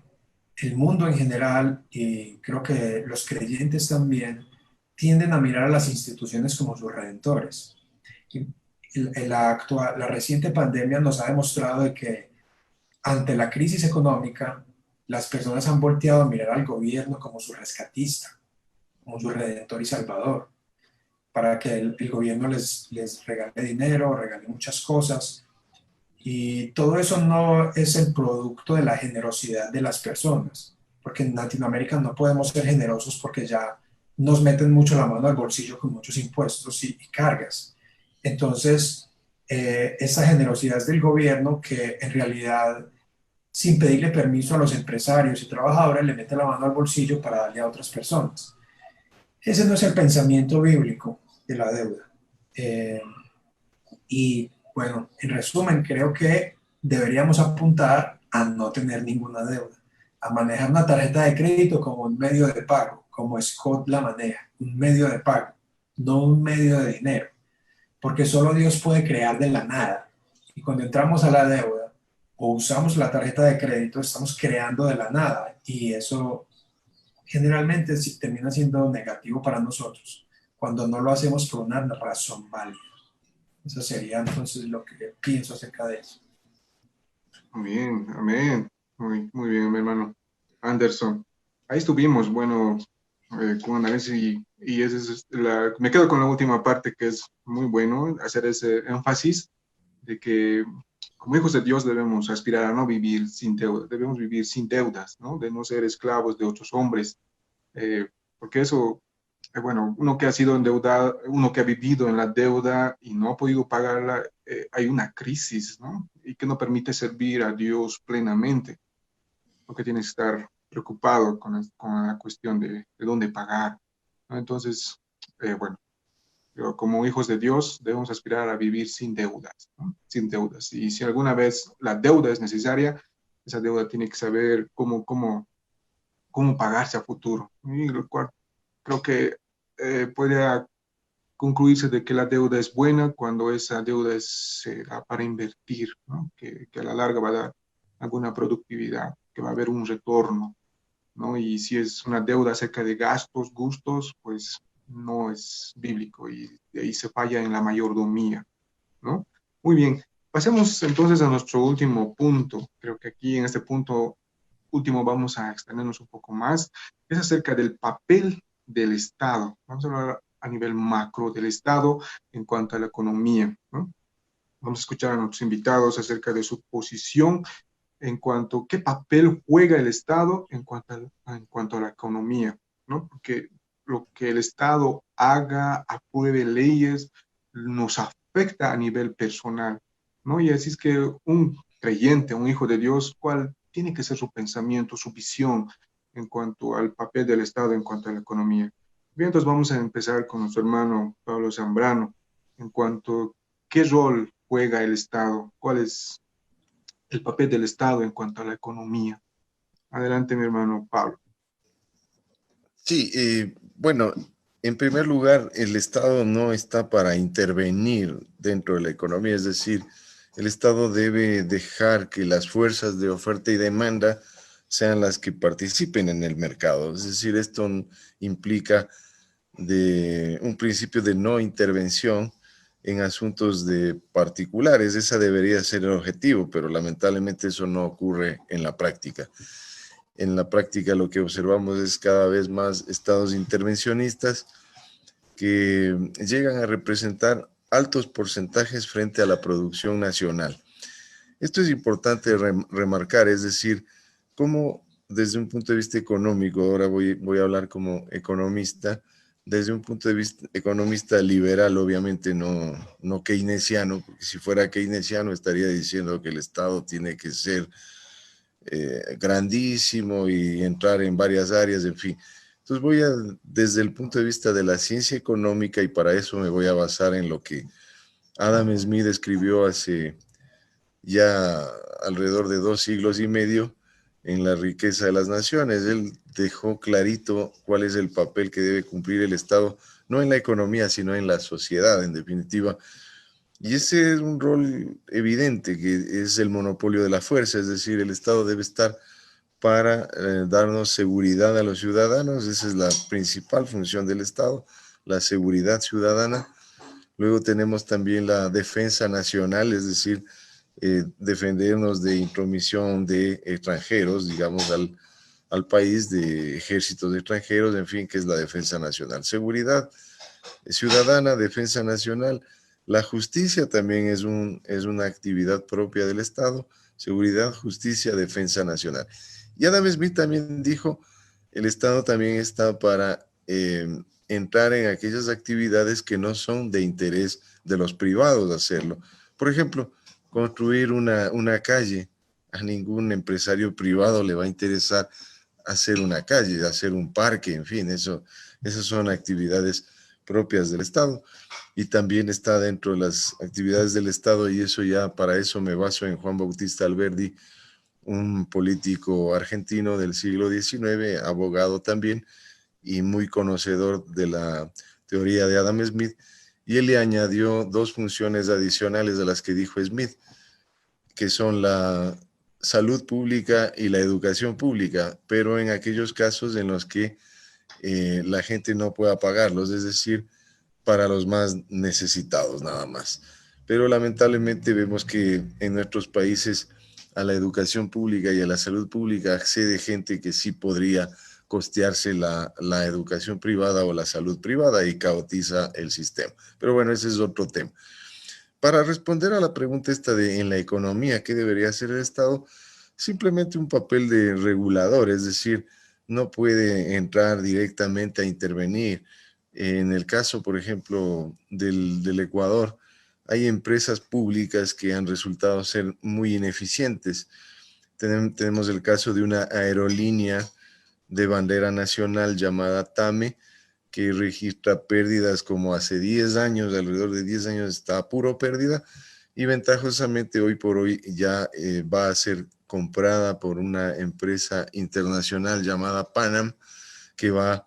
el mundo en general, y creo que los creyentes también, tienden a mirar a las instituciones como sus redentores. Y la reciente pandemia nos ha demostrado de que ante la crisis económica, las personas han volteado a mirar al gobierno como su rescatista, como su redentor y salvador, para que el gobierno les regale dinero, regale muchas cosas. Y todo eso no es el producto de la generosidad de las personas, porque en Latinoamérica no podemos ser generosos porque ya nos meten mucho la mano al bolsillo con muchos impuestos y cargas. Entonces, esa generosidad es del gobierno que en realidad, sin pedirle permiso a los empresarios y trabajadores, le mete la mano al bolsillo para darle a otras personas. Ese no es el pensamiento bíblico de la deuda. Y bueno, en resumen, creo que deberíamos apuntar a no tener ninguna deuda, a manejar una tarjeta de crédito como un medio de pago, como Scott la maneja, un medio de pago, no un medio de dinero, porque solo Dios puede crear de la nada. Y cuando entramos a la deuda o usamos la tarjeta de crédito, estamos creando de la nada y eso generalmente sí termina siendo negativo para nosotros cuando no lo hacemos por una razón válida. Eso sería entonces lo que pienso acerca de eso. Muy bien, amén. Muy bien, mi hermano Anderson. Ahí estuvimos, bueno, con análisis y ese es me quedo con la última parte que es muy bueno, hacer ese énfasis de que como hijos de Dios debemos aspirar a no vivir sin deudas, debemos vivir sin deudas, ¿no? De no ser esclavos de otros hombres, porque eso, bueno, uno que ha sido endeudado, uno que ha vivido en la deuda y no ha podido pagarla, hay una crisis, ¿no? Y que no permite servir a Dios plenamente, porque tienes que estar preocupado con la cuestión de dónde pagar, ¿no? Entonces, bueno, pero como hijos de Dios debemos aspirar a vivir sin deudas, ¿no? Sin deudas. Y si alguna vez la deuda es necesaria, esa deuda tiene que saber cómo pagarse a futuro. Y lo cual creo que puede concluirse de que la deuda es buena cuando esa deuda se da para invertir, ¿no? Que a la larga va a dar alguna productividad, que va a haber un retorno, ¿no? Y si es una deuda acerca de gastos, gustos, pues no es bíblico y de ahí se falla en la mayordomía, ¿no? Muy bien, pasemos entonces a nuestro último punto. Creo que aquí en este punto último vamos a extendernos un poco más. Es acerca del papel del Estado. Vamos a hablar a nivel macro del Estado en cuanto a la economía, ¿no? Vamos a escuchar a nuestros invitados acerca de su posición en cuanto a qué papel juega el Estado en cuanto a la economía, ¿no? Porque lo que el Estado haga, apruebe leyes, nos afecta a nivel personal, ¿no? Y así es que un creyente, un hijo de Dios, ¿cuál tiene que ser su pensamiento, su visión en cuanto al papel del Estado en cuanto a la economía? Bien, entonces vamos a empezar con nuestro hermano Pablo Zambrano en cuanto a qué rol juega el Estado, cuál es el papel del Estado en cuanto a la economía. Adelante, mi hermano Pablo. Sí, bueno, en primer lugar, el Estado no está para intervenir dentro de la economía, es decir, el Estado debe dejar que las fuerzas de oferta y demanda sean las que participen en el mercado. Es decir, esto implica un principio de no intervención en asuntos de particulares. Esa debería ser el objetivo, pero lamentablemente eso no ocurre en la práctica. En la práctica lo que observamos es cada vez más estados intervencionistas que llegan a representar altos porcentajes frente a la producción nacional. Esto es importante remarcar, es decir, cómo desde un punto de vista económico, ahora voy a hablar como economista, desde un punto de vista economista liberal, obviamente no keynesiano, porque si fuera keynesiano estaría diciendo que el Estado tiene que ser grandísimo y entrar en varias áreas, en fin. Entonces voy a, desde el punto de vista de la ciencia económica, y para eso me voy a basar en lo que Adam Smith escribió hace ya alrededor de 2 siglos y medio en La riqueza de las naciones. Él dejó clarito cuál es el papel que debe cumplir el Estado, no en la economía, sino en la sociedad, en definitiva. Y ese es un rol evidente, que es el monopolio de la fuerza, es decir, el Estado debe estar para darnos seguridad a los ciudadanos. Esa es la principal función del Estado, la seguridad ciudadana. Luego tenemos también la defensa nacional, es decir, defendernos de intromisión de extranjeros, digamos, al país, de ejércitos extranjeros, en fin, que es la defensa nacional. Seguridad ciudadana, defensa nacional. La justicia también es una actividad propia del Estado. Seguridad, justicia, defensa nacional. Y Adam Smith también dijo, el Estado también está para entrar en aquellas actividades que no son de interés de los privados hacerlo. Por ejemplo, construir una calle. A ningún empresario privado le va a interesar hacer una calle, hacer un parque, en fin, esas son actividades propias del Estado. Y también está dentro de las actividades del Estado, y eso ya, para eso me baso en Juan Bautista Alberdi, un político argentino del siglo XIX, abogado también, y muy conocedor de la teoría de Adam Smith, y él le añadió 2 funciones adicionales a las que dijo Smith, que son la salud pública y la educación pública, pero en aquellos casos en los que la gente no pueda pagarlos, es decir, para los más necesitados nada más. Pero lamentablemente vemos que en nuestros países a la educación pública y a la salud pública accede gente que sí podría costearse la educación privada o la salud privada, y caotiza el sistema. Pero bueno, ese es otro tema. Para responder a la pregunta esta de en la economía, ¿qué debería hacer el Estado? Simplemente un papel de regulador, es decir, no puede entrar directamente a intervenir. En el caso, por ejemplo, del Ecuador, hay empresas públicas que han resultado ser muy ineficientes. Tenemos el caso de una aerolínea de bandera nacional llamada TAME, que registra pérdidas como hace 10 años, alrededor de 10 años está a puro pérdida, y ventajosamente hoy por hoy ya va a ser comprada por una empresa internacional llamada Panam, que va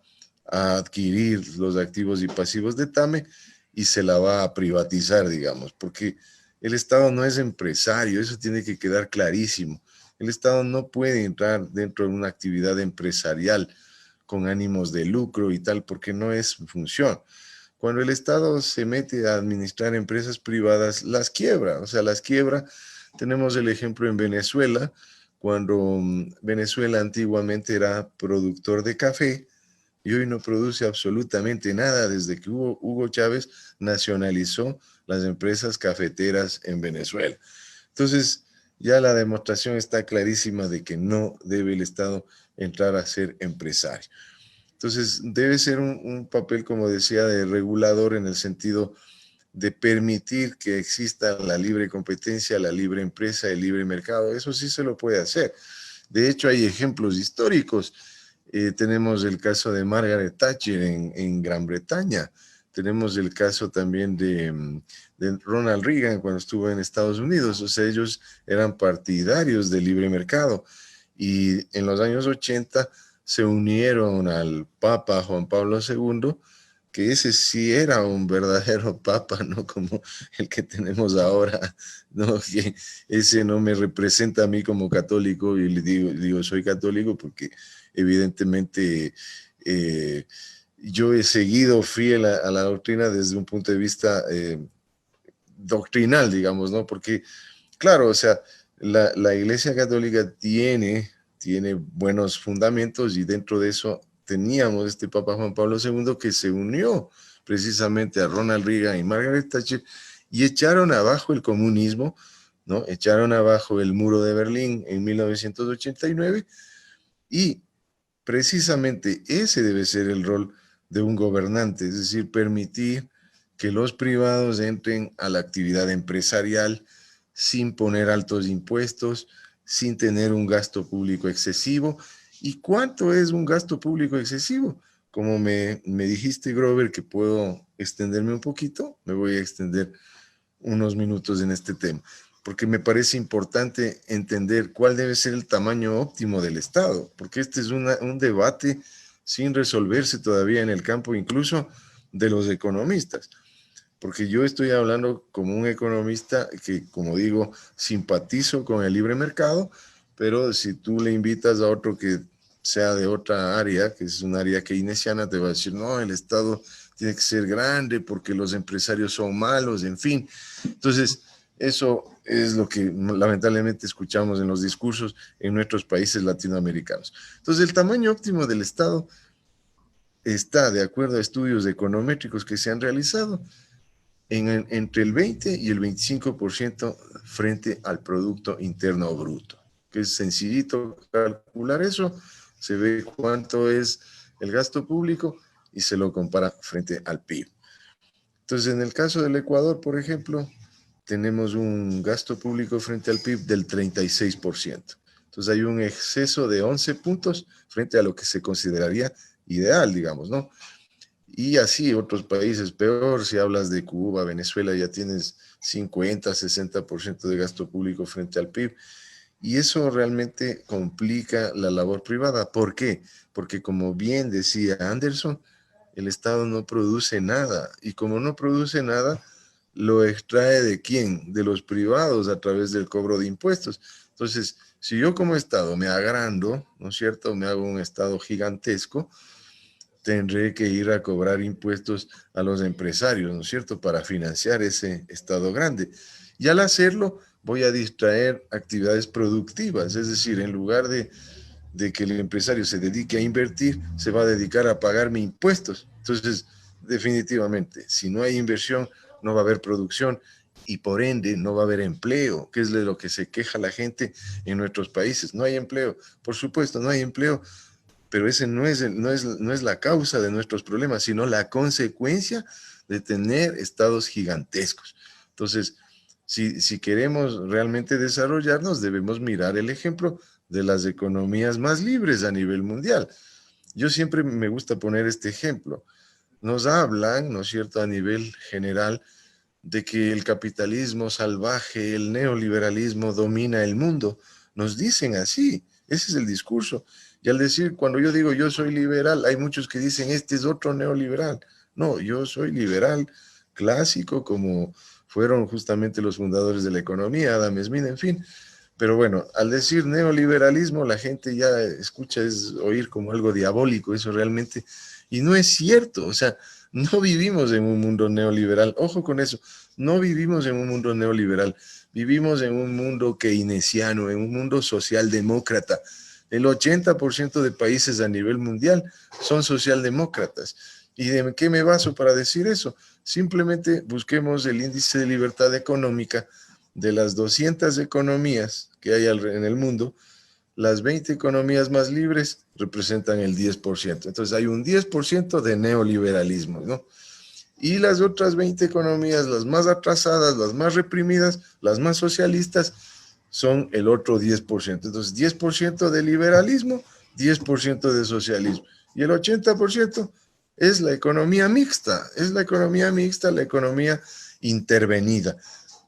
a adquirir los activos y pasivos de TAME y se la va a privatizar, digamos, porque el Estado no es empresario, eso tiene que quedar clarísimo. El Estado no puede entrar dentro de una actividad empresarial con ánimos de lucro y tal, porque no es su función. Cuando el Estado se mete a administrar empresas privadas, las quiebra, o sea, las quiebra. Tenemos el ejemplo en Venezuela, cuando Venezuela antiguamente era productor de café y hoy no produce absolutamente nada desde que Hugo Chávez nacionalizó las empresas cafeteras en Venezuela. Entonces, ya la demostración está clarísima de que no debe el Estado entrar a ser empresario. Entonces, debe ser un papel, como decía, de regulador, en el sentido de permitir que exista la libre competencia, la libre empresa, el libre mercado. Eso sí se lo puede hacer. De hecho, hay ejemplos históricos. Tenemos el caso de Margaret Thatcher en Gran Bretaña. Tenemos el caso también de Ronald Reagan cuando estuvo en Estados Unidos. O sea, ellos eran partidarios del libre mercado. Y en los años 80 se unieron al Papa Juan Pablo II, que ese sí era un verdadero papa, no como el que tenemos ahora, no, que ese no me representa a mí como católico, y le digo soy católico porque evidentemente yo he seguido fiel a la doctrina desde un punto de vista doctrinal, digamos, ¿no? Porque, claro, o sea, la Iglesia Católica tiene buenos fundamentos, y dentro de eso teníamos este Papa Juan Pablo II que se unió precisamente a Ronald Reagan y Margaret Thatcher y echaron abajo el comunismo, ¿no? Echaron abajo el muro de Berlín en 1989, y precisamente ese debe ser el rol de un gobernante, es decir, permitir que los privados entren a la actividad empresarial sin poner altos impuestos, sin tener un gasto público excesivo. ¿Y cuánto es un gasto público excesivo? Como me dijiste, Grover, que puedo extenderme un poquito, me voy a extender unos minutos en este tema, porque me parece importante entender cuál debe ser el tamaño óptimo del Estado, porque este es un debate sin resolverse todavía en el campo incluso de los economistas, porque yo estoy hablando como un economista que, como digo, simpatizo con el libre mercado, pero si tú le invitas a otro que sea de otra área, que es un área keynesiana, te va a decir, no, el Estado tiene que ser grande porque los empresarios son malos, en fin. Entonces, eso es lo que lamentablemente escuchamos en los discursos en nuestros países latinoamericanos. Entonces, el tamaño óptimo del Estado está, de acuerdo a estudios econométricos que se han realizado, entre el 20 y el 25% frente al Producto Interno Bruto, que es sencillito calcular eso, se ve cuánto es el gasto público y se lo compara frente al PIB. Entonces, en el caso del Ecuador, por ejemplo, tenemos un gasto público frente al PIB del 36%. Entonces, hay un exceso de 11 puntos frente a lo que se consideraría ideal, digamos, ¿no? Y así otros países peor, si hablas de Cuba, Venezuela, ya tienes 50, 60% de gasto público frente al PIB. Y eso realmente complica la labor privada. ¿Por qué? Porque como bien decía Anderson, el Estado no produce nada. Y como no produce nada, lo extrae ¿de quién? De los privados a través del cobro de impuestos. Entonces, si yo como Estado me agrando, ¿no es cierto? Me hago un Estado gigantesco, tendré que ir a cobrar impuestos a los empresarios, ¿no es cierto?, para financiar ese Estado grande. Y al hacerlo, voy a distraer actividades productivas, es decir, en lugar de que el empresario se dedique a invertir, se va a dedicar a pagarme impuestos. Entonces, definitivamente, si no hay inversión, no va a haber producción y por ende no va a haber empleo, que es de lo que se queja la gente en nuestros países. No hay empleo, por supuesto, no hay empleo, pero ese no es la causa de nuestros problemas, sino la consecuencia de tener estados gigantescos. Entonces, si queremos realmente desarrollarnos, debemos mirar el ejemplo de las economías más libres a nivel mundial. Yo siempre me gusta poner este ejemplo. Nos hablan, ¿no es cierto?, a nivel general, de que el capitalismo salvaje, el neoliberalismo domina el mundo. Nos dicen así, ese es el discurso. Y al decir, cuando yo digo yo soy liberal, hay muchos que dicen este es otro neoliberal. No, yo soy liberal clásico, como fueron justamente los fundadores de la economía, Adam Smith, en fin. Pero bueno, al decir neoliberalismo, la gente ya escucha, es oír como algo diabólico, eso realmente, y no es cierto, o sea, no vivimos en un mundo neoliberal, ojo con eso, no vivimos en un mundo neoliberal, vivimos en un mundo keynesiano, en un mundo socialdemócrata. El 80% de países a nivel mundial son socialdemócratas. ¿Y de qué me baso para decir eso? Simplemente busquemos el índice de libertad económica de las 200 economías que hay en el mundo. Las 20 economías más libres representan el 10%. Entonces hay un 10% de neoliberalismo, ¿no? Y las otras 20 economías, las más atrasadas, las más reprimidas, las más socialistas, son el otro 10%. Entonces 10% de liberalismo, 10% de socialismo. Y el 80% es la economía mixta, la economía intervenida,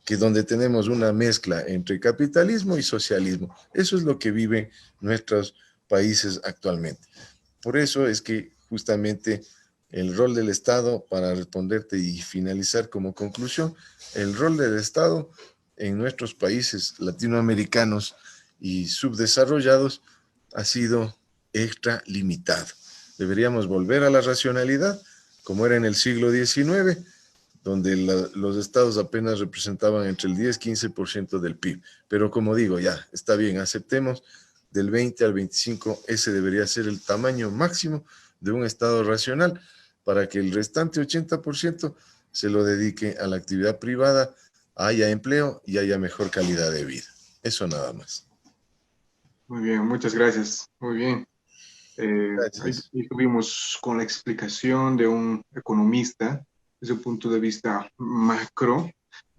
que donde tenemos una mezcla entre capitalismo y socialismo. Eso es lo que viven nuestros países actualmente. Por eso es que justamente el rol del Estado, para responderte y finalizar como conclusión, el rol del Estado en nuestros países latinoamericanos y subdesarrollados ha sido extra limitado. Deberíamos volver a la racionalidad, como era en el siglo XIX, donde los estados apenas representaban entre el 10-15% del PIB. Pero como digo, ya, está bien, aceptemos del 20 al 25, ese debería ser el tamaño máximo de un estado racional, para que el restante 80% se lo dedique a la actividad privada, haya empleo y haya mejor calidad de vida. Eso nada más. Muy bien, muchas gracias. Muy bien. Gracias. Ahí tuvimos con la explicación de un economista desde un punto de vista macro,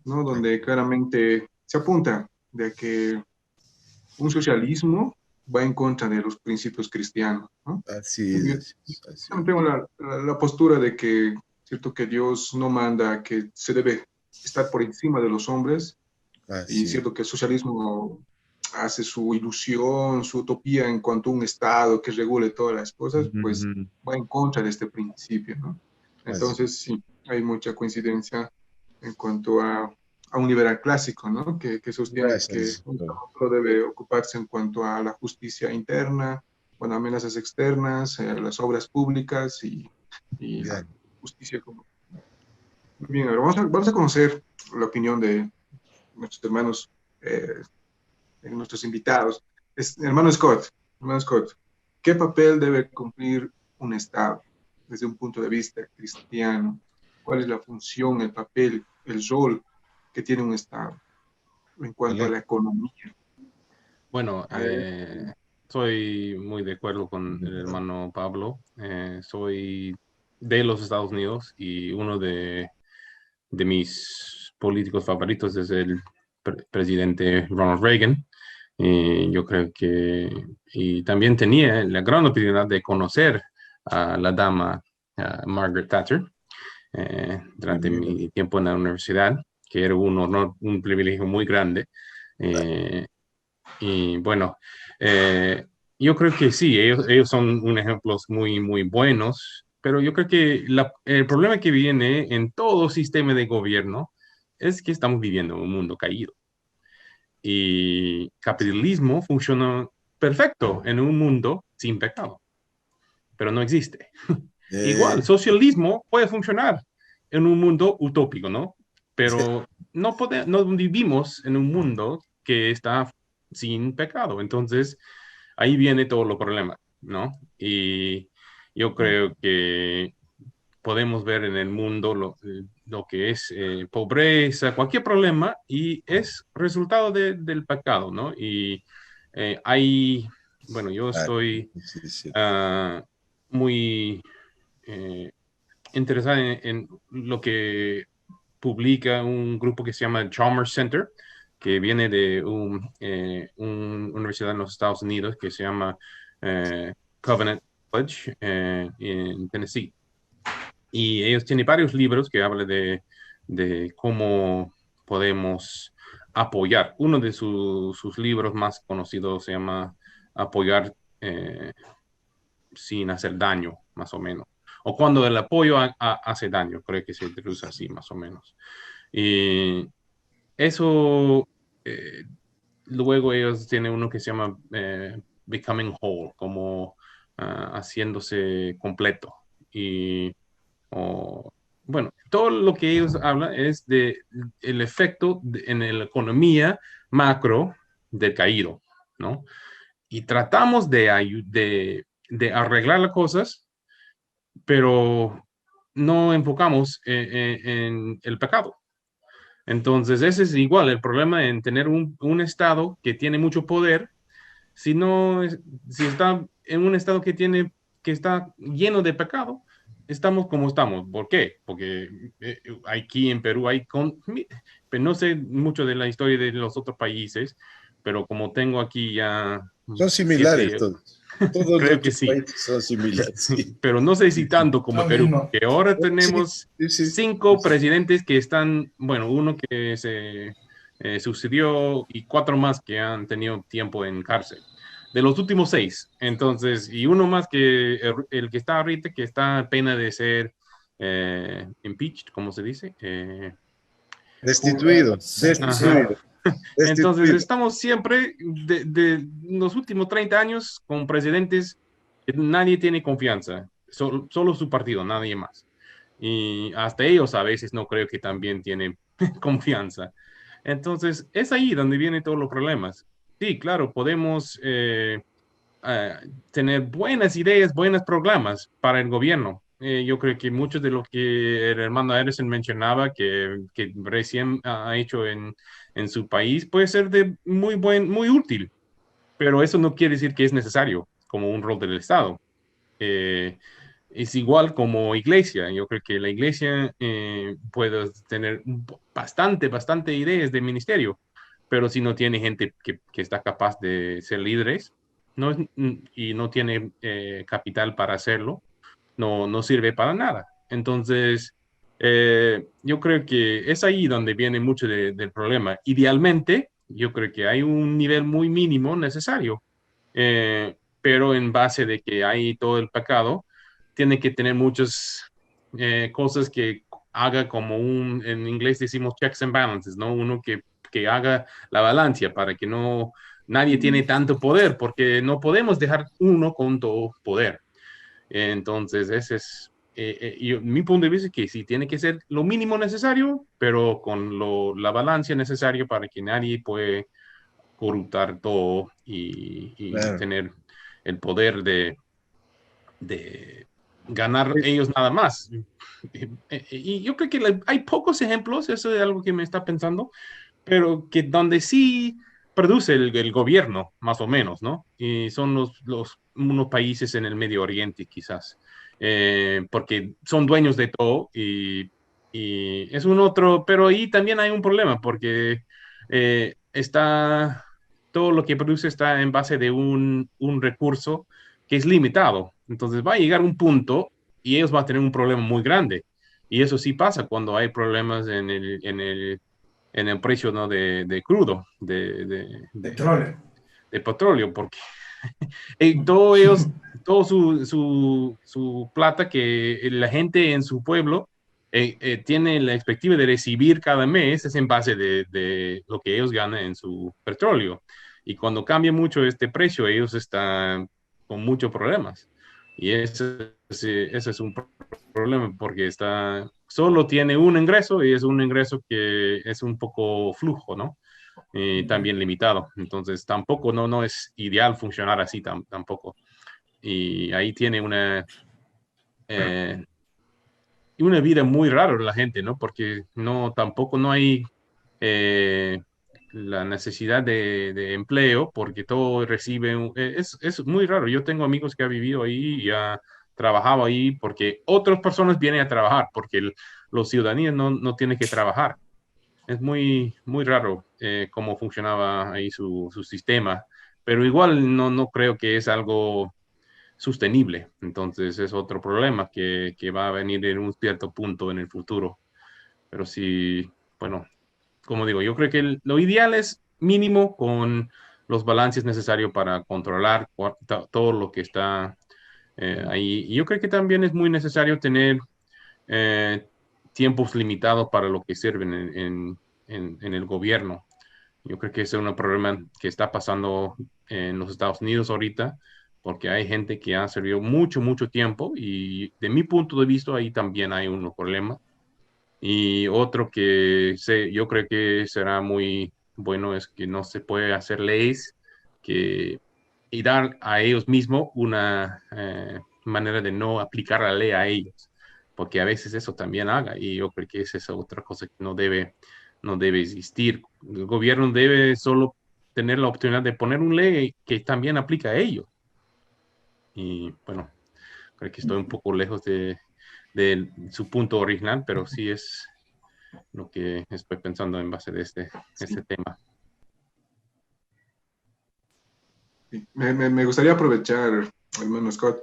¿no? Donde claramente se apunta de que un socialismo va en contra de los principios cristianos, ¿no? Así Yo es, así también tengo la postura de que, cierto, que Dios no manda que se debe estar por encima de los hombres, y así es. cierto que el socialismo hace su ilusión, su utopía en cuanto a un Estado que regule todas las cosas, pues Ujú, va en contra de este principio, ¿no? así. Entonces, sí, hay mucha coincidencia en cuanto a un liberal clásico, ¿no? Que sostiene que Gracias. un Estado solo debe ocuparse en cuanto a la justicia interna, bueno, amenazas externas, las obras públicas y la Bien. justicia común. Bien, ahora vamos a conocer la opinión de nuestros hermanos, nuestros invitados. Hermano Scott, ¿qué papel debe cumplir un Estado desde un punto de vista cristiano? ¿Cuál es la función, el papel, el rol que tiene un Estado en cuanto a Excelente. la economía? Bueno, A ver, soy muy de acuerdo con el hermano Pablo. Soy de los Estados Unidos y uno de mis políticos favoritos es el presidente Ronald Reagan. Yo creo que, y también tenía la gran oportunidad de conocer a la dama Margaret Thatcher durante mi tiempo en la universidad, que era un honor, un privilegio muy grande. Eh, y bueno, yo creo que sí, ellos son un ejemplos muy, muy buenos, pero yo creo que el problema que viene en todo sistema de gobierno es que estamos viviendo en un mundo caído. Y capitalismo funciona perfecto en un mundo sin pecado, pero no existe. Eh, Igual, socialismo puede funcionar en un mundo utópico, ¿no? Pero no vivimos en un mundo que está sin pecado. Entonces, ahí viene todo los problema, ¿no? Y yo creo que podemos ver en el mundo lo que es pobreza, cualquier problema, y es resultado del pecado, ¿no? Y hay, bueno, yo ah, estoy sí, es cierto. ah, muy eh, interesada en lo que publica un grupo que se llama Chalmers Center, que viene de una universidad en los Estados Unidos que se llama Covenant College en Tennessee. Y ellos tienen varios libros que hablan de cómo podemos apoyar. Uno de sus libros más conocidos se llama Apoyar sin hacer daño, más o menos. O cuando el apoyo hace daño, creo que se traduce así, más o menos. Y eso, luego ellos tienen uno que se llama Becoming Whole, como haciéndose completo. Y o, bueno, todo lo que ellos hablan es de el efecto en la economía macro del caído, ¿no? Y tratamos de arreglar las cosas, pero no enfocamos en el pecado. Entonces, ese es igual el problema en tener un Estado que tiene mucho poder, si no, si está en un Estado que está lleno de pecado, estamos como estamos. ¿Por qué? Porque aquí en Perú pero no sé mucho de la historia de los otros países, pero como tengo aquí ya Son similares siete, todos. Todos creo que nuestros sí. países son similares. Sí, Pero no sé si sí, sí. tanto como Lo Perú, mismo. porque ahora Sí, tenemos sí, sí. 5 presidentes que están, bueno, uno que se sucedió y 4 más que han tenido tiempo en cárcel. De los últimos 6, entonces, y uno más que el que está ahorita, que está a pena de ser impeached, ¿cómo se dice? Destituido, Ajá. destituido, Entonces, destituido. estamos siempre de los últimos 30 años con presidentes que nadie tiene confianza, solo su partido, nadie más. Y hasta ellos a veces no creo que también tienen confianza. Entonces, es ahí donde vienen todos los problemas. Sí, claro, podemos eh, tener buenas ideas, buenos programas para el gobierno. Yo creo que mucho de lo que el hermano Edison mencionaba, que recién ha hecho en su país, puede ser de muy útil, pero eso no quiere decir que es necesario. como un rol del Estado. Es igual como iglesia. Yo creo que la iglesia puede tener bastante ideas de ministerio, pero si no tiene gente que está capaz de ser líderes y no tiene capital para hacerlo, no sirve para nada. Entonces, yo creo que es ahí donde viene mucho del problema. Idealmente, yo creo que hay un nivel muy mínimo necesario, pero en base de que hay todo el pecado, tiene que tener muchas cosas que haga como en inglés decimos checks and balances, ¿no? Uno que haga la balanza para que nadie tiene tanto poder, porque no podemos dejar uno con todo poder. Entonces, ese es mi punto de vista, es que sí tiene que ser lo mínimo necesario, pero con la balanza necesaria para que nadie pueda corruptar todo y Claro. tener el poder de ganar ellos nada más. Y yo creo que hay pocos ejemplos, eso es algo que me está pensando, pero que donde sí produce el gobierno, más o menos, ¿no? Y son unos países en el Medio Oriente, quizás, porque son dueños de todo y es un otro, pero ahí también hay un problema, porque todo lo que produce está en base de un recurso que es limitado. Entonces va a llegar un punto y ellos van a tener un problema muy grande. Y eso sí pasa cuando hay problemas en el precio, ¿no? de crudo, Petróleo. de petróleo, porque todo su plata que la gente en su pueblo tiene la expectativa de recibir cada mes es en base de lo que ellos ganan en su petróleo. Y cuando cambia mucho este precio, ellos están con muchos problemas. Y ese es un problema porque solo tiene un ingreso y es un ingreso que es un poco flujo, ¿no? También limitado. Entonces, tampoco no es ideal funcionar así tampoco. Y ahí tiene una vida muy rara la gente, ¿no? Porque tampoco no hay la necesidad de empleo porque todo recibe, es muy raro. Yo tengo amigos que han vivido ahí y han trabajado ahí porque otras personas vienen a trabajar porque los ciudadanos no tienen que trabajar. Es muy, muy raro cómo funcionaba ahí su sistema, pero igual no creo que es algo sostenible. Entonces es otro problema que va a venir en un cierto punto en el futuro. Pero sí, bueno, como digo, yo creo que lo ideal es mínimo con los balances necesarios para controlar todo lo que está ahí. Y yo creo que también es muy necesario tener eh, tiempos limitados para lo que sirven en el gobierno. Yo creo que ese es un problema que está pasando en los Estados Unidos ahorita, porque hay gente que ha servido mucho tiempo y de mi punto de vista ahí también hay un problema. Y otro que yo creo que será muy bueno es que no se puede hacer leyes y dar a ellos mismos una manera de no aplicar la ley a ellos, porque a veces eso también haga y yo creo que esa es otra cosa que no debe existir. El gobierno debe solo tener la oportunidad de poner una ley que también aplica a ellos. Y bueno, creo que estoy un poco lejos de su punto original, pero sí es lo que estoy pensando en base de este tema. Me gustaría aprovechar, hermano Scott,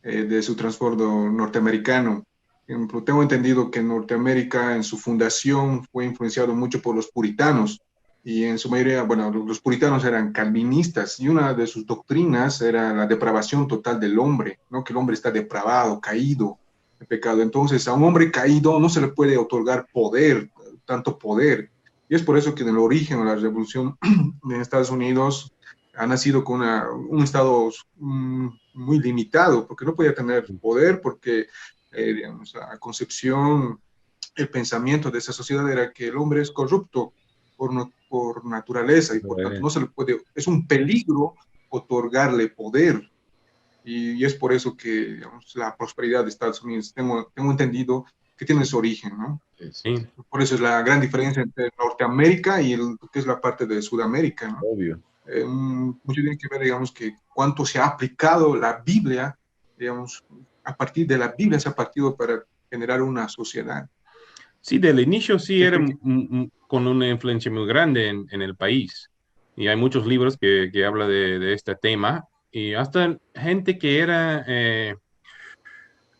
de su trasfondo norteamericano. Tengo entendido que Norteamérica en su fundación fue influenciado mucho por los puritanos y en su mayoría, bueno, los puritanos eran calvinistas y una de sus doctrinas era la depravación total del hombre, ¿no? Que el hombre está depravado, caído, en pecado. Entonces, a un hombre caído no se le puede otorgar poder, tanto poder. Y es por eso que en el origen de la revolución en Estados Unidos ha nacido con un estado muy limitado, porque no podía tener poder, porque digamos, la concepción, el pensamiento de esa sociedad era que el hombre es corrupto por naturaleza y por tanto no se le puede, es un peligro otorgarle poder. Y es por eso que digamos, la prosperidad de Estados Unidos, tengo entendido que tiene su origen, ¿no? Sí. Por eso es la gran diferencia entre Norteamérica y lo que es la parte de Sudamérica, ¿no? Obvio. mucho tiene que ver, digamos, que cuánto se ha aplicado la Biblia, digamos, a partir de la Biblia se ha partido para generar una sociedad. Sí, del inicio sí era Que- con una influencia muy grande en el país. Y hay muchos libros que hablan de este tema. Y hasta gente que era,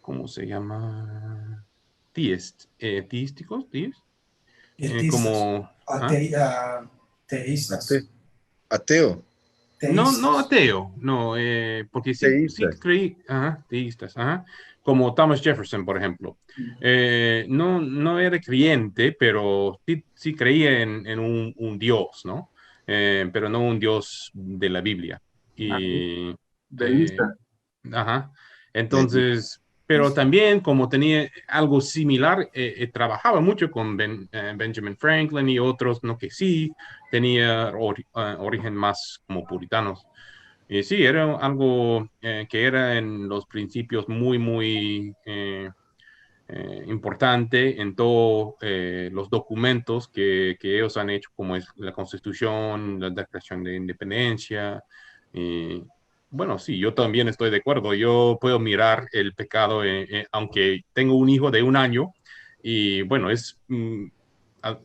¿cómo se llama? Teísticos, Dietistas, como, ¿ah? Ate- teístas, ateo, No, no teístas. ateo, no, porque sí teístas. creí, ajá, teístas, ajá, como Thomas Jefferson, por ejemplo. No, no era creyente, pero sí creía en un Dios, ¿no? Pero no un Dios de la Biblia. Y, eh, Deísta. ajá, De- entonces, pero también como tenía algo similar, trabajaba mucho con Benjamin Franklin y otros, ¿no? Que sí tenía origen más como puritanos. Y sí, era algo que era en los principios muy importante en todos los documentos que ellos han hecho, como es la Constitución, la Declaración de Independencia. Y, bueno, sí, yo también estoy de acuerdo. Yo puedo mirar el pecado, aunque tengo un hijo de 1 año, y bueno, es a-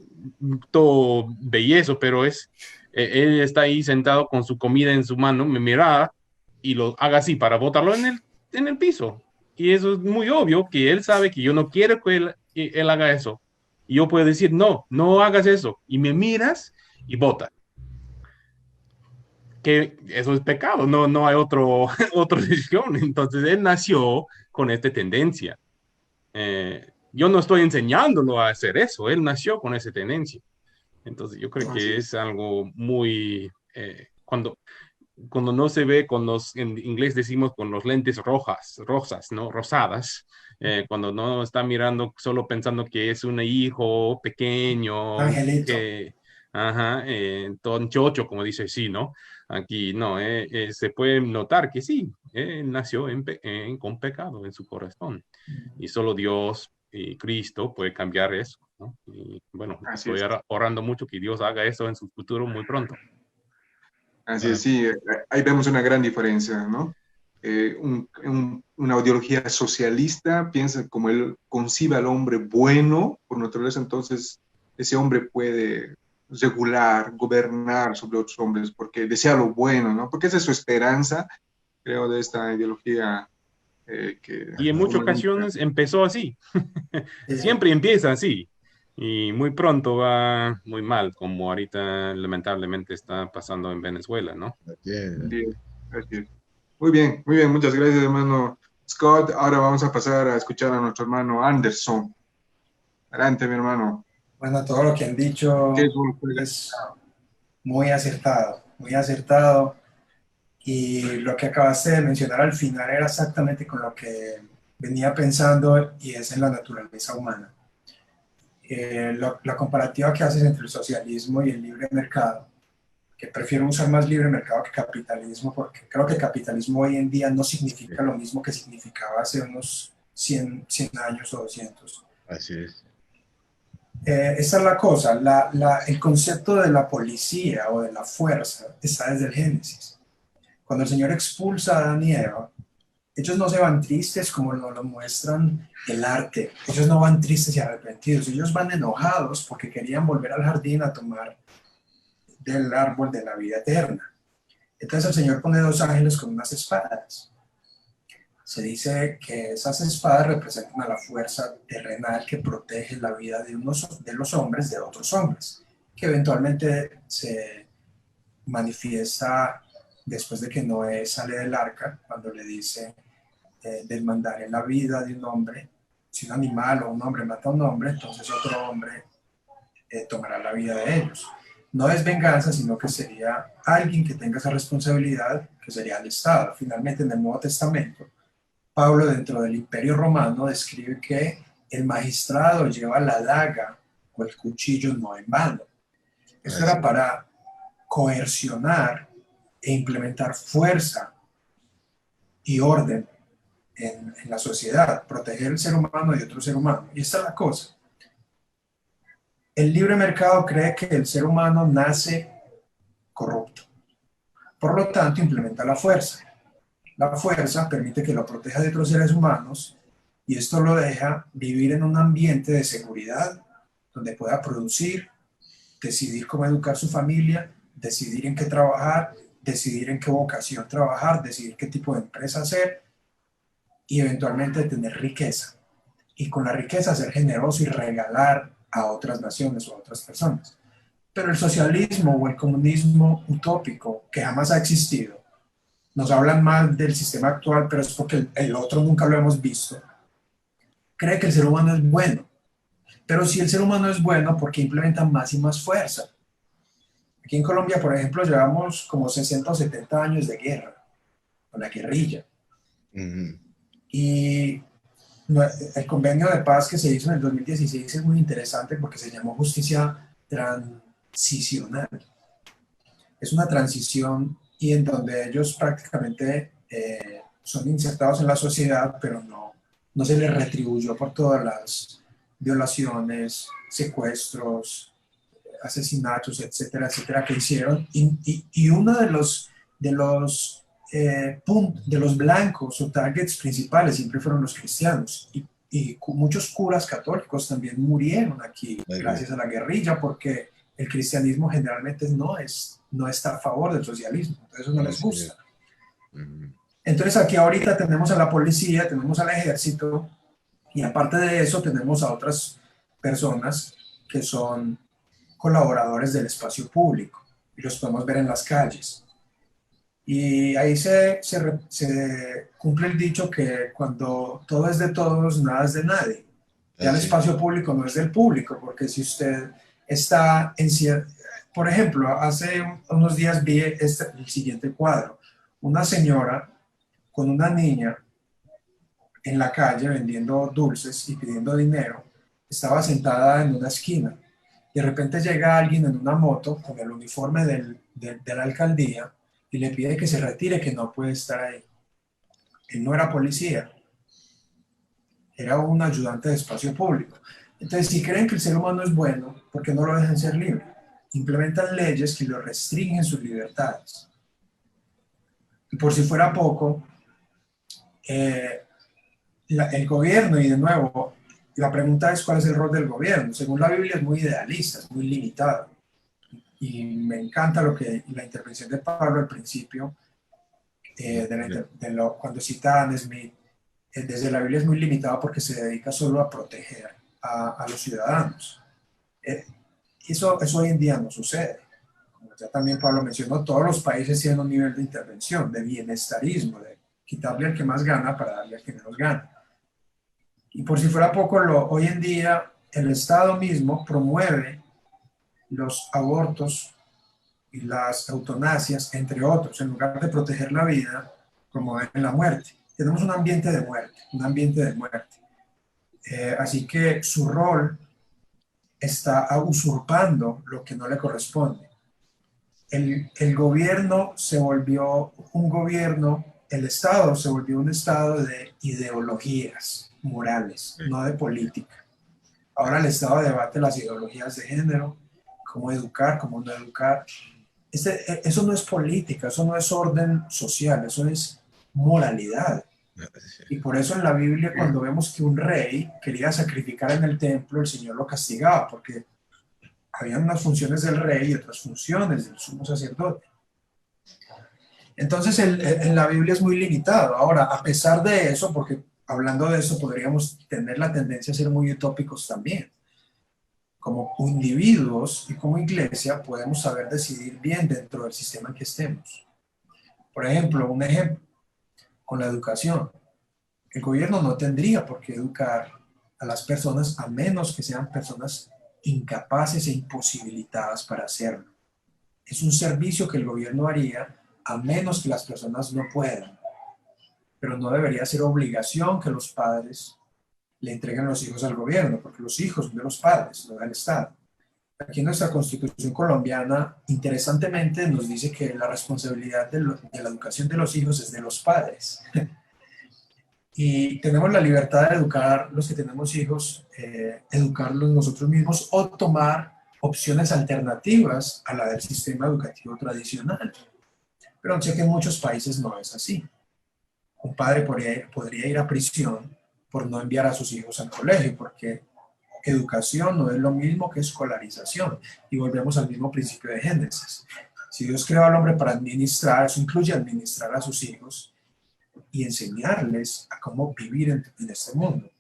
todo bellezo, pero él está ahí sentado con su comida en su mano, me mira y lo haga así para botarlo en el piso. Y eso es muy obvio que él sabe que yo no quiero que él haga eso. Y yo puedo decir, no, no hagas eso. Y me miras y bota. Que eso es pecado, no, no hay otra decisión. Entonces él nació con esta tendencia. Yo no estoy enseñándolo a hacer eso, él nació con esa tendencia. Entonces yo creo Así que es. es algo muy, cuando no se ve con en inglés decimos con los lentes rosas, ¿no? Rosadas, cuando no está mirando solo pensando que es un hijo pequeño, Angelito. que, ajá, todo chocho, como dice, sí, ¿no? Aquí no, se puede notar que sí, nació con pecado en su corazón y solo Dios y Cristo puede cambiar eso, ¿no? Y bueno, Así estoy es. orando mucho que Dios haga eso en su futuro muy pronto. Así es, sí, ahí vemos una gran diferencia, ¿no? Una ideología socialista piensa como él concibe al hombre bueno por naturaleza, entonces ese hombre puede regular, gobernar sobre otros hombres porque desea lo bueno, ¿no? Porque esa es su esperanza, creo, de esta ideología que Y en muchas normalmente... ocasiones empezó así. Eh, Siempre empieza así. Y muy pronto va muy mal, como ahorita lamentablemente está pasando en Venezuela, ¿no? Así es. Muy bien, muchas gracias, hermano Scott. Ahora vamos a pasar a escuchar a nuestro hermano Anderson. Adelante, mi hermano. bueno, todo lo que han dicho ¿Qué es un juego? es muy acertado, muy acertado. Y lo que acabaste de mencionar al final era exactamente con lo que venía pensando y es en la naturaleza humana. La comparativa que haces entre el socialismo y el libre mercado, que prefiero usar más libre mercado que capitalismo, porque creo que capitalismo hoy en día no significa lo mismo que significaba hace unos 100 años o 200. Así es. Esa es la cosa, el concepto de la policía o de la fuerza está desde el Génesis. Cuando el Señor expulsa a Adán y Eva, ellos no se van tristes como lo muestran el arte, ellos no van tristes y arrepentidos, ellos van enojados porque querían volver al jardín a tomar del árbol de la vida eterna. Entonces el Señor pone 2 ángeles con unas espadas. Se dice que esas espadas representan a la fuerza terrenal que protege la vida de los hombres de otros hombres, que eventualmente se manifiesta después de que Noé sale del arca, cuando le dice, desmandaré la vida de un hombre. Si un animal o un hombre mata a un hombre, entonces otro hombre tomará la vida de ellos. No es venganza, sino que sería alguien que tenga esa responsabilidad, que sería el Estado. Finalmente, en el Nuevo Testamento, Pablo, dentro del Imperio Romano, describe que el magistrado lleva la daga o el cuchillo no en vano. Esto Así era para coercionar e implementar fuerza y orden en la sociedad, proteger el ser humano de otro ser humano. Y esta es la cosa. El libre mercado cree que el ser humano nace corrupto, Por lo tanto, implementa la fuerza. La fuerza permite que lo proteja de otros seres humanos y esto lo deja vivir en un ambiente de seguridad donde pueda producir, decidir cómo educar su familia, decidir en qué trabajar, decidir en qué vocación trabajar, decidir qué tipo de empresa hacer y eventualmente tener riqueza. Y con la riqueza ser generoso y regalar a otras naciones o a otras personas. Pero el socialismo o el comunismo utópico, que jamás ha existido, nos hablan mal del sistema actual, pero es porque el otro nunca lo hemos visto, cree que el ser humano es bueno. Pero si el ser humano es bueno, ¿por qué implementa más y más fuerza? Aquí en Colombia, por ejemplo, llevamos como 60 o 70 años de guerra, con la guerrilla. Y el convenio de paz que se hizo en el 2016 es muy interesante porque se llamó justicia transicional. Es una transición y en donde ellos prácticamente son insertados en la sociedad, pero no se les retribuyó por todas las violaciones, secuestros, asesinatos, etcétera, etcétera, que hicieron. Y uno de los blancos o targets principales siempre fueron los cristianos. Y muchos curas católicos también murieron aquí gracias a la guerrilla, porque el cristianismo generalmente no está a favor del socialismo, entonces eso no les gusta. Entonces aquí ahorita tenemos a la policía, tenemos al ejército, y aparte de eso tenemos a otras personas que son colaboradores del espacio público, y los podemos ver en las calles. Y ahí se cumple el dicho que cuando todo es de todos, nada es de nadie. Ya el espacio público no es del público, porque si usted está en cierto... Por ejemplo, hace unos días vi el siguiente cuadro. Una señora con una niña en la calle vendiendo dulces y pidiendo dinero, estaba sentada en una esquina. De repente llega alguien en una moto con el uniforme de la alcaldía y le pide que se retire, que no puede estar ahí. Él no era policía, era un ayudante de espacio público. Entonces, si creen que el ser humano es bueno, ¿por qué no lo dejan ser libre? Implementan leyes que lo restringen sus libertades. Y por si fuera poco, el gobierno, y de nuevo, la pregunta es cuál es el rol del gobierno. Según la Biblia es muy idealista, es muy limitado. Y me encanta la intervención de Pablo al principio, cuando cita a Adam Smith, desde la Biblia es muy limitado porque se dedica solo a proteger a los ciudadanos. Eso hoy en día no sucede. Como ya también Pablo mencionó, todos los países tienen un nivel de intervención, de bienestarismo, de quitarle al que más gana para darle al que menos gana. Y por si fuera poco, hoy en día el Estado mismo promueve los abortos y las eutanasias, entre otros, en lugar de proteger la vida, promueven la muerte. Tenemos un ambiente de muerte, así que su rol está usurpando lo que no le corresponde. El gobierno se volvió un gobierno, el Estado se volvió un Estado de ideologías morales, no de política. Ahora el Estado debate las ideologías de género, cómo educar, cómo no educar. Eso no es política, eso no es orden social, eso es moralidad. Y por eso en la Biblia, cuando vemos que un rey quería sacrificar en el templo, el Señor lo castigaba, porque habían unas funciones del rey y otras funciones del sumo sacerdote. Entonces en la Biblia es muy limitado. Ahora, a pesar de eso, porque hablando de eso podríamos tener la tendencia a ser muy utópicos también. Como individuos y como iglesia podemos saber decidir bien dentro del sistema en que estemos. Por ejemplo, con la educación. El gobierno no tendría por qué educar a las personas a menos que sean personas incapaces e imposibilitadas para hacerlo. Es un servicio que el gobierno haría a menos que las personas no puedan. Pero no debería ser obligación que los padres le entreguen los hijos al gobierno, porque los hijos son de los padres, no del Estado. Aquí en nuestra Constitución colombiana, interesantemente, nos dice que la responsabilidad de la educación de los hijos es de los padres. Y tenemos la libertad de educar los que tenemos hijos, educarlos nosotros mismos o tomar opciones alternativas a la del sistema educativo tradicional. Pero sé que en muchos países no es así. Un padre podría ir a prisión por no enviar a sus hijos al colegio, porque educación no es lo mismo que escolarización. Y volvemos al mismo principio de Génesis. Si Dios creó al hombre para administrar, eso incluye administrar a sus hijos y enseñarles a cómo vivir en este mundo.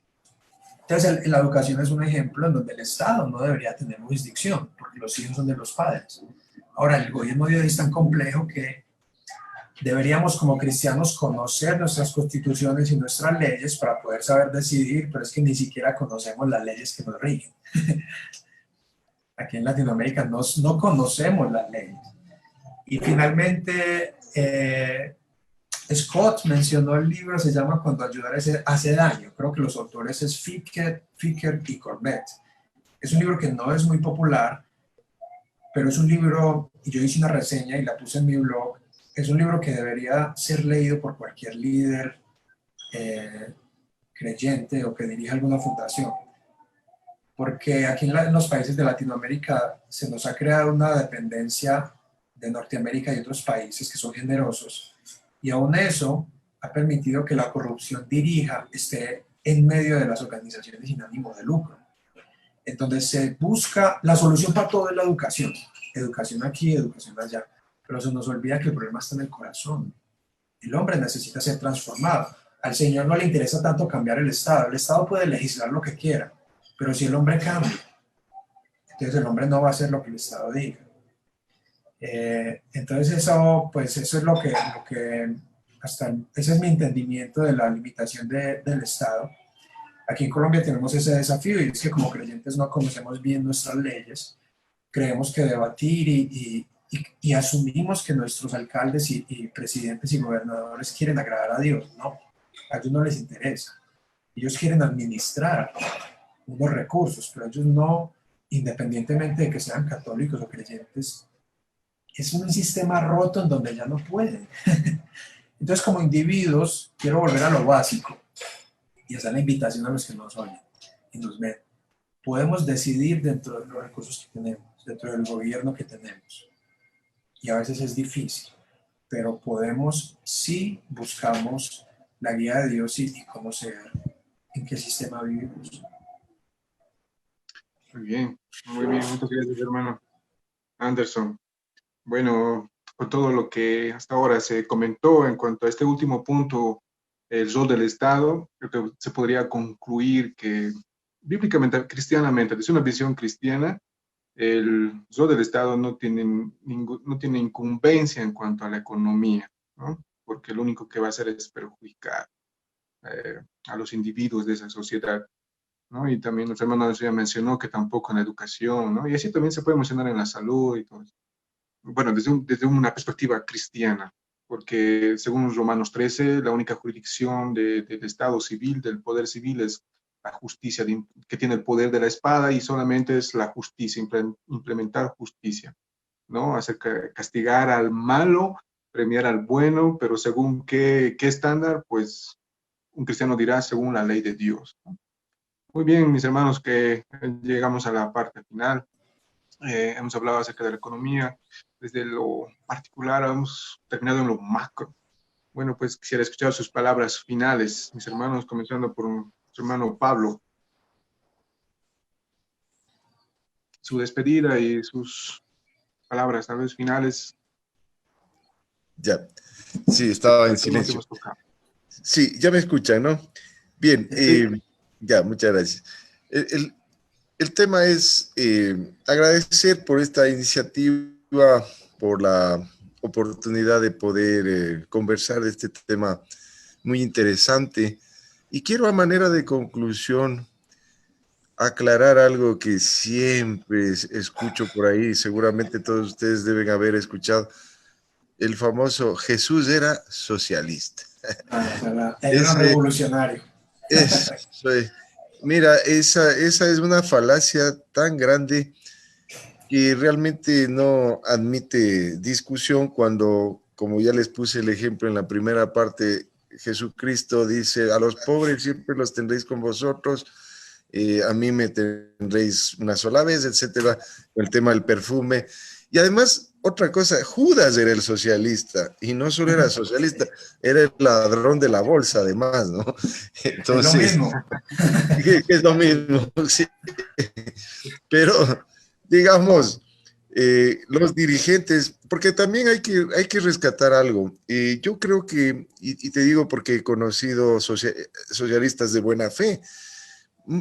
Entonces, la educación es un ejemplo en donde el Estado no debería tener jurisdicción, porque los hijos son de los padres. Ahora, el gobierno de hoy es tan complejo que deberíamos como cristianos conocer nuestras constituciones y nuestras leyes para poder saber decidir, pero es que ni siquiera conocemos las leyes que nos rigen. Aquí en Latinoamérica no conocemos las leyes. Y finalmente, Scott mencionó el libro, se llama Cuando ayudar hace daño. Creo que los autores es Ficker y Corbett. Es un libro que no es muy popular, pero es un libro, y yo hice una reseña y la puse en mi blog, es un libro que debería ser leído por cualquier líder creyente o que dirija alguna fundación. Porque aquí en los países de Latinoamérica se nos ha creado una dependencia de Norteamérica y otros países que son generosos. Y aún eso ha permitido que la corrupción esté en medio de las organizaciones sin ánimo de lucro. Entonces se busca, la solución para todo es la educación. Educación aquí, educación allá. Pero se nos olvida que el problema está en el corazón. El hombre necesita ser transformado. Al Señor no le interesa tanto cambiar el Estado. El Estado puede legislar lo que quiera, pero si el hombre cambia, entonces el hombre no va a hacer lo que el Estado diga. Entonces eso es lo que ese es mi entendimiento de la limitación del Estado. Aquí en Colombia tenemos ese desafío y es que como creyentes no conocemos bien nuestras leyes, creemos que debatir y asumimos que nuestros alcaldes y presidentes y gobernadores quieren agradar a Dios. No, a ellos no les interesa. Ellos quieren administrar unos recursos, pero ellos no, independientemente de que sean católicos o creyentes, es un sistema roto en donde ya no pueden. Entonces, como individuos, quiero volver a lo básico y hacer la invitación a los que nos oyen y nos ven. Podemos decidir dentro de los recursos que tenemos, dentro del gobierno que tenemos. Y a veces es difícil, pero podemos si buscamos la guía de Dios y conocer en qué sistema vivimos. Muy bien, muchas gracias, hermano Anderson. Bueno, con todo lo que hasta ahora se comentó en cuanto a este último punto, el rol del Estado, creo que se podría concluir que bíblicamente, cristianamente, desde una visión cristiana, el rol del Estado no tiene incumbencia en cuanto a la economía, ¿no? Porque lo único que va a hacer es perjudicar a los individuos de esa sociedad, ¿no? Y también nuestro hermano ya mencionó que tampoco en la educación, ¿no? Y así también se puede mencionar en la salud y todo eso. Bueno, desde una perspectiva cristiana, porque según Romanos 13, la única jurisdicción del Estado civil, del poder civil, es la justicia, que tiene el poder de la espada y solamente es la justicia, implementar justicia, ¿no? Hacer castigar al malo, premiar al bueno, pero según qué estándar, pues un cristiano dirá según la ley de Dios, ¿no? Muy bien, mis hermanos, que llegamos a la parte final. Hemos hablado acerca de la economía, desde lo particular hemos terminado en lo macro. Bueno, pues quisiera escuchar sus palabras finales, mis hermanos, comenzando por su hermano Pablo. Su despedida y sus palabras, tal vez finales. Ya, sí, estaba en silencio. Sí, ya me escuchan, ¿no? Bien, ya, muchas gracias. El tema es agradecer por esta iniciativa, por la oportunidad de poder conversar de este tema muy interesante. Y quiero a manera de conclusión aclarar algo que siempre escucho por ahí, seguramente todos ustedes deben haber escuchado, el famoso Jesús era socialista. Era revolucionario. Mira, esa es una falacia tan grande que realmente no admite discusión cuando, como ya les puse el ejemplo en la primera parte, Jesucristo dice, a los pobres siempre los tendréis con vosotros, a mí me tendréis una sola vez, etcétera, el tema del perfume. Y además, otra cosa, Judas era el socialista, y no solo era socialista, era el ladrón de la bolsa además, ¿no? Es lo Entonces, mismo. que es lo mismo, sí. Pero, digamos, los dirigentes, porque también hay que rescatar algo. Yo creo que, y te digo porque he conocido socialistas de buena fe,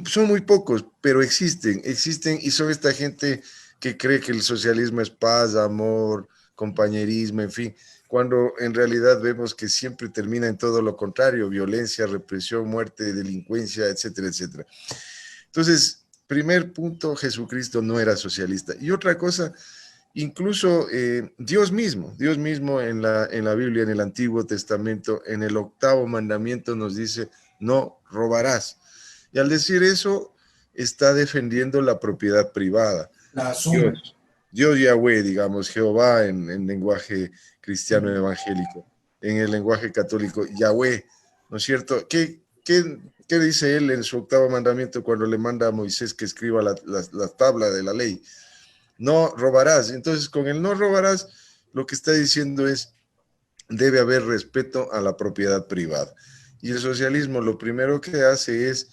son muy pocos, pero existen y son esta gente que cree que el socialismo es paz, amor, compañerismo, en fin, cuando en realidad vemos que siempre termina en todo lo contrario, violencia, represión, muerte, delincuencia, etcétera, etcétera. Entonces, primer punto, Jesucristo no era socialista. Y otra cosa, incluso Dios mismo en la Biblia, en el Antiguo Testamento, en el 8º mandamiento nos dice, no robarás. Y al decir eso, está defendiendo la propiedad privada. La asume. Dios Yahweh, digamos, Jehová en lenguaje cristiano evangélico, en el lenguaje católico, Yahweh, ¿no es cierto? ¿Qué dice él en su 8º mandamiento cuando le manda a Moisés que escriba la tabla de la ley? No robarás. Entonces, con el no robarás, lo que está diciendo es, debe haber respeto a la propiedad privada. Y el socialismo lo primero que hace es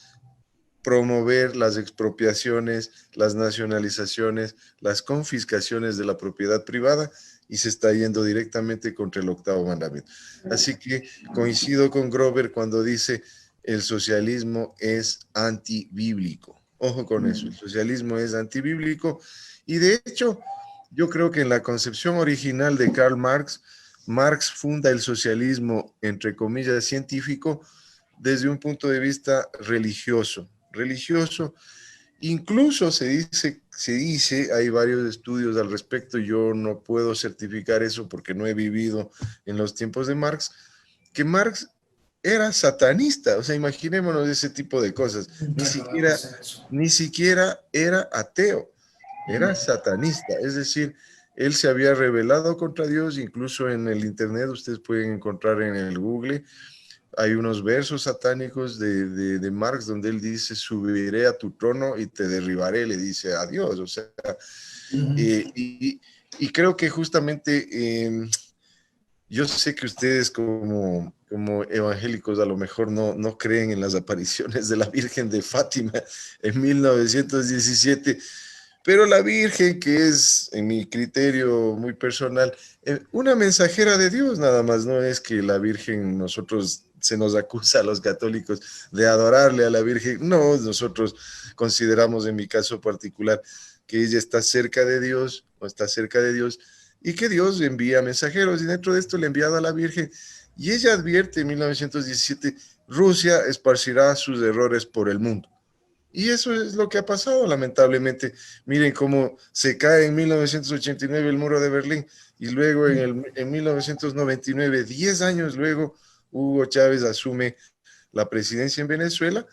promover las expropiaciones, las nacionalizaciones, las confiscaciones de la propiedad privada y se está yendo directamente contra el 8º mandamiento. Así que coincido con Grover cuando dice el socialismo es antibíblico. Ojo con eso, el socialismo es antibíblico y de hecho yo creo que en la concepción original de Karl Marx, Marx funda el socialismo, entre comillas, científico, desde un punto de vista religioso. Incluso se dice, hay varios estudios al respecto, yo no puedo certificar eso porque no he vivido en los tiempos de Marx, que Marx era satanista, o sea, imaginémonos ese tipo de cosas, ni siquiera era ateo, era satanista, es decir, él se había rebelado contra Dios, incluso en el internet ustedes pueden encontrar en el Google, hay unos versos satánicos de Marx donde él dice, subiré a tu trono y te derribaré, le dice a Dios, o sea, y creo que justamente yo sé que ustedes como evangélicos a lo mejor no creen en las apariciones de la Virgen de Fátima en 1917, pero la Virgen, que es, en mi criterio muy personal, una mensajera de Dios nada más, no es que la Virgen, nosotros se nos acusa a los católicos de adorarle a la Virgen, no, nosotros consideramos en mi caso particular que ella está cerca de Dios, o está cerca de Dios, y que Dios envía mensajeros, y dentro de esto le ha enviado a la Virgen, y ella advierte en 1917, Rusia esparcirá sus errores por el mundo. Y eso es lo que ha pasado, lamentablemente. Miren cómo se cae en 1989 el muro de Berlín y luego en 1999, 10 años luego, Hugo Chávez asume la presidencia en Venezuela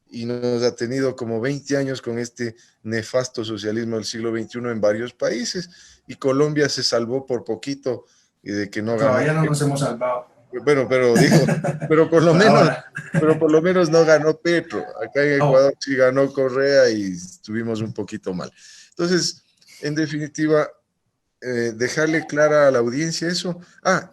y nos ha tenido como 20 años con este nefasto socialismo del siglo XXI en varios países y Colombia se salvó por poquito de que no ganó. Todavía no nos hemos salvado. Bueno, pero por lo menos no ganó Petro. Acá en Ecuador sí ganó Correa y estuvimos un poquito mal. Entonces, en definitiva, dejarle clara a la audiencia eso.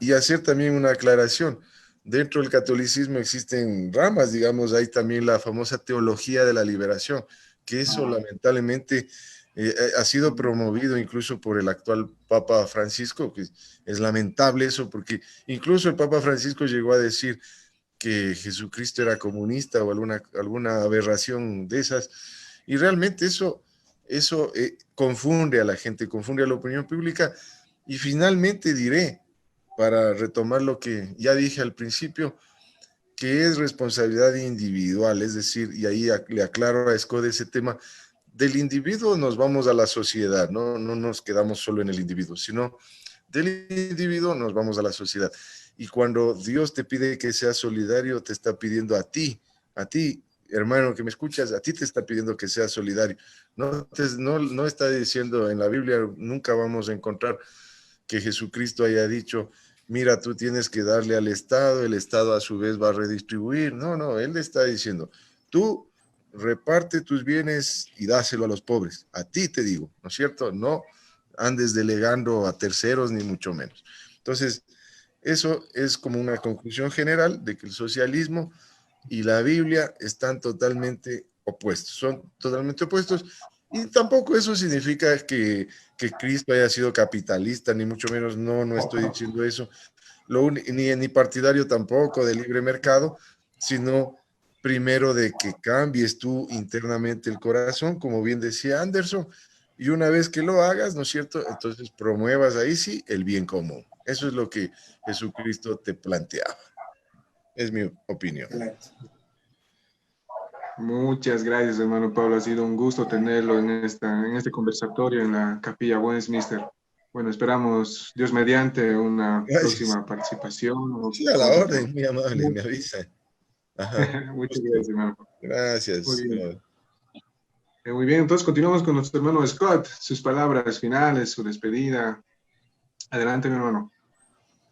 Y hacer también una aclaración. Dentro del catolicismo existen ramas, digamos, hay también la famosa teología de la liberación, que eso lamentablemente ha sido promovido incluso por el actual Papa Francisco, que es lamentable eso, porque incluso el Papa Francisco llegó a decir que Jesucristo era comunista o alguna aberración de esas, y realmente eso confunde a la gente, confunde a la opinión pública, y finalmente diré, para retomar lo que ya dije al principio, que es responsabilidad individual, es decir, y ahí le aclaro a Scott ese tema, del individuo nos vamos a la sociedad, no nos quedamos solo en el individuo, sino del individuo nos vamos a la sociedad. Y cuando Dios te pide que seas solidario, te está pidiendo a ti, hermano que me escuchas, a ti te está pidiendo que seas solidario. No está diciendo en la Biblia, nunca vamos a encontrar que Jesucristo haya dicho, mira, tú tienes que darle al Estado, el Estado a su vez va a redistribuir. No, él le está diciendo, tú reparte tus bienes y dáselo a los pobres. A ti te digo, ¿no es cierto? No andes delegando a terceros, ni mucho menos. Entonces, eso es como una conclusión general de que el socialismo y la Biblia están totalmente opuestos, son totalmente opuestos, y tampoco eso significa que Cristo haya sido capitalista, ni mucho menos, no estoy diciendo eso, ni partidario tampoco del libre mercado, sino primero de que cambies tú internamente el corazón, como bien decía Anderson, y una vez que lo hagas, ¿no es cierto? Entonces promuevas ahí sí el bien común. Eso es lo que Jesucristo te planteaba. Es mi opinión. Excelente. Muchas gracias, hermano Pablo. Ha sido un gusto tenerlo en este conversatorio en la Capilla Westminster. Bueno, esperamos, Dios mediante, una Gracias. próxima participación. Sí, a la orden, muy amable, me avisa. Ajá. Muchas gracias, hermano. Gracias. Muy bien. Muy bien, entonces continuamos con nuestro hermano Scott. Sus palabras finales, su despedida. Adelante, mi hermano.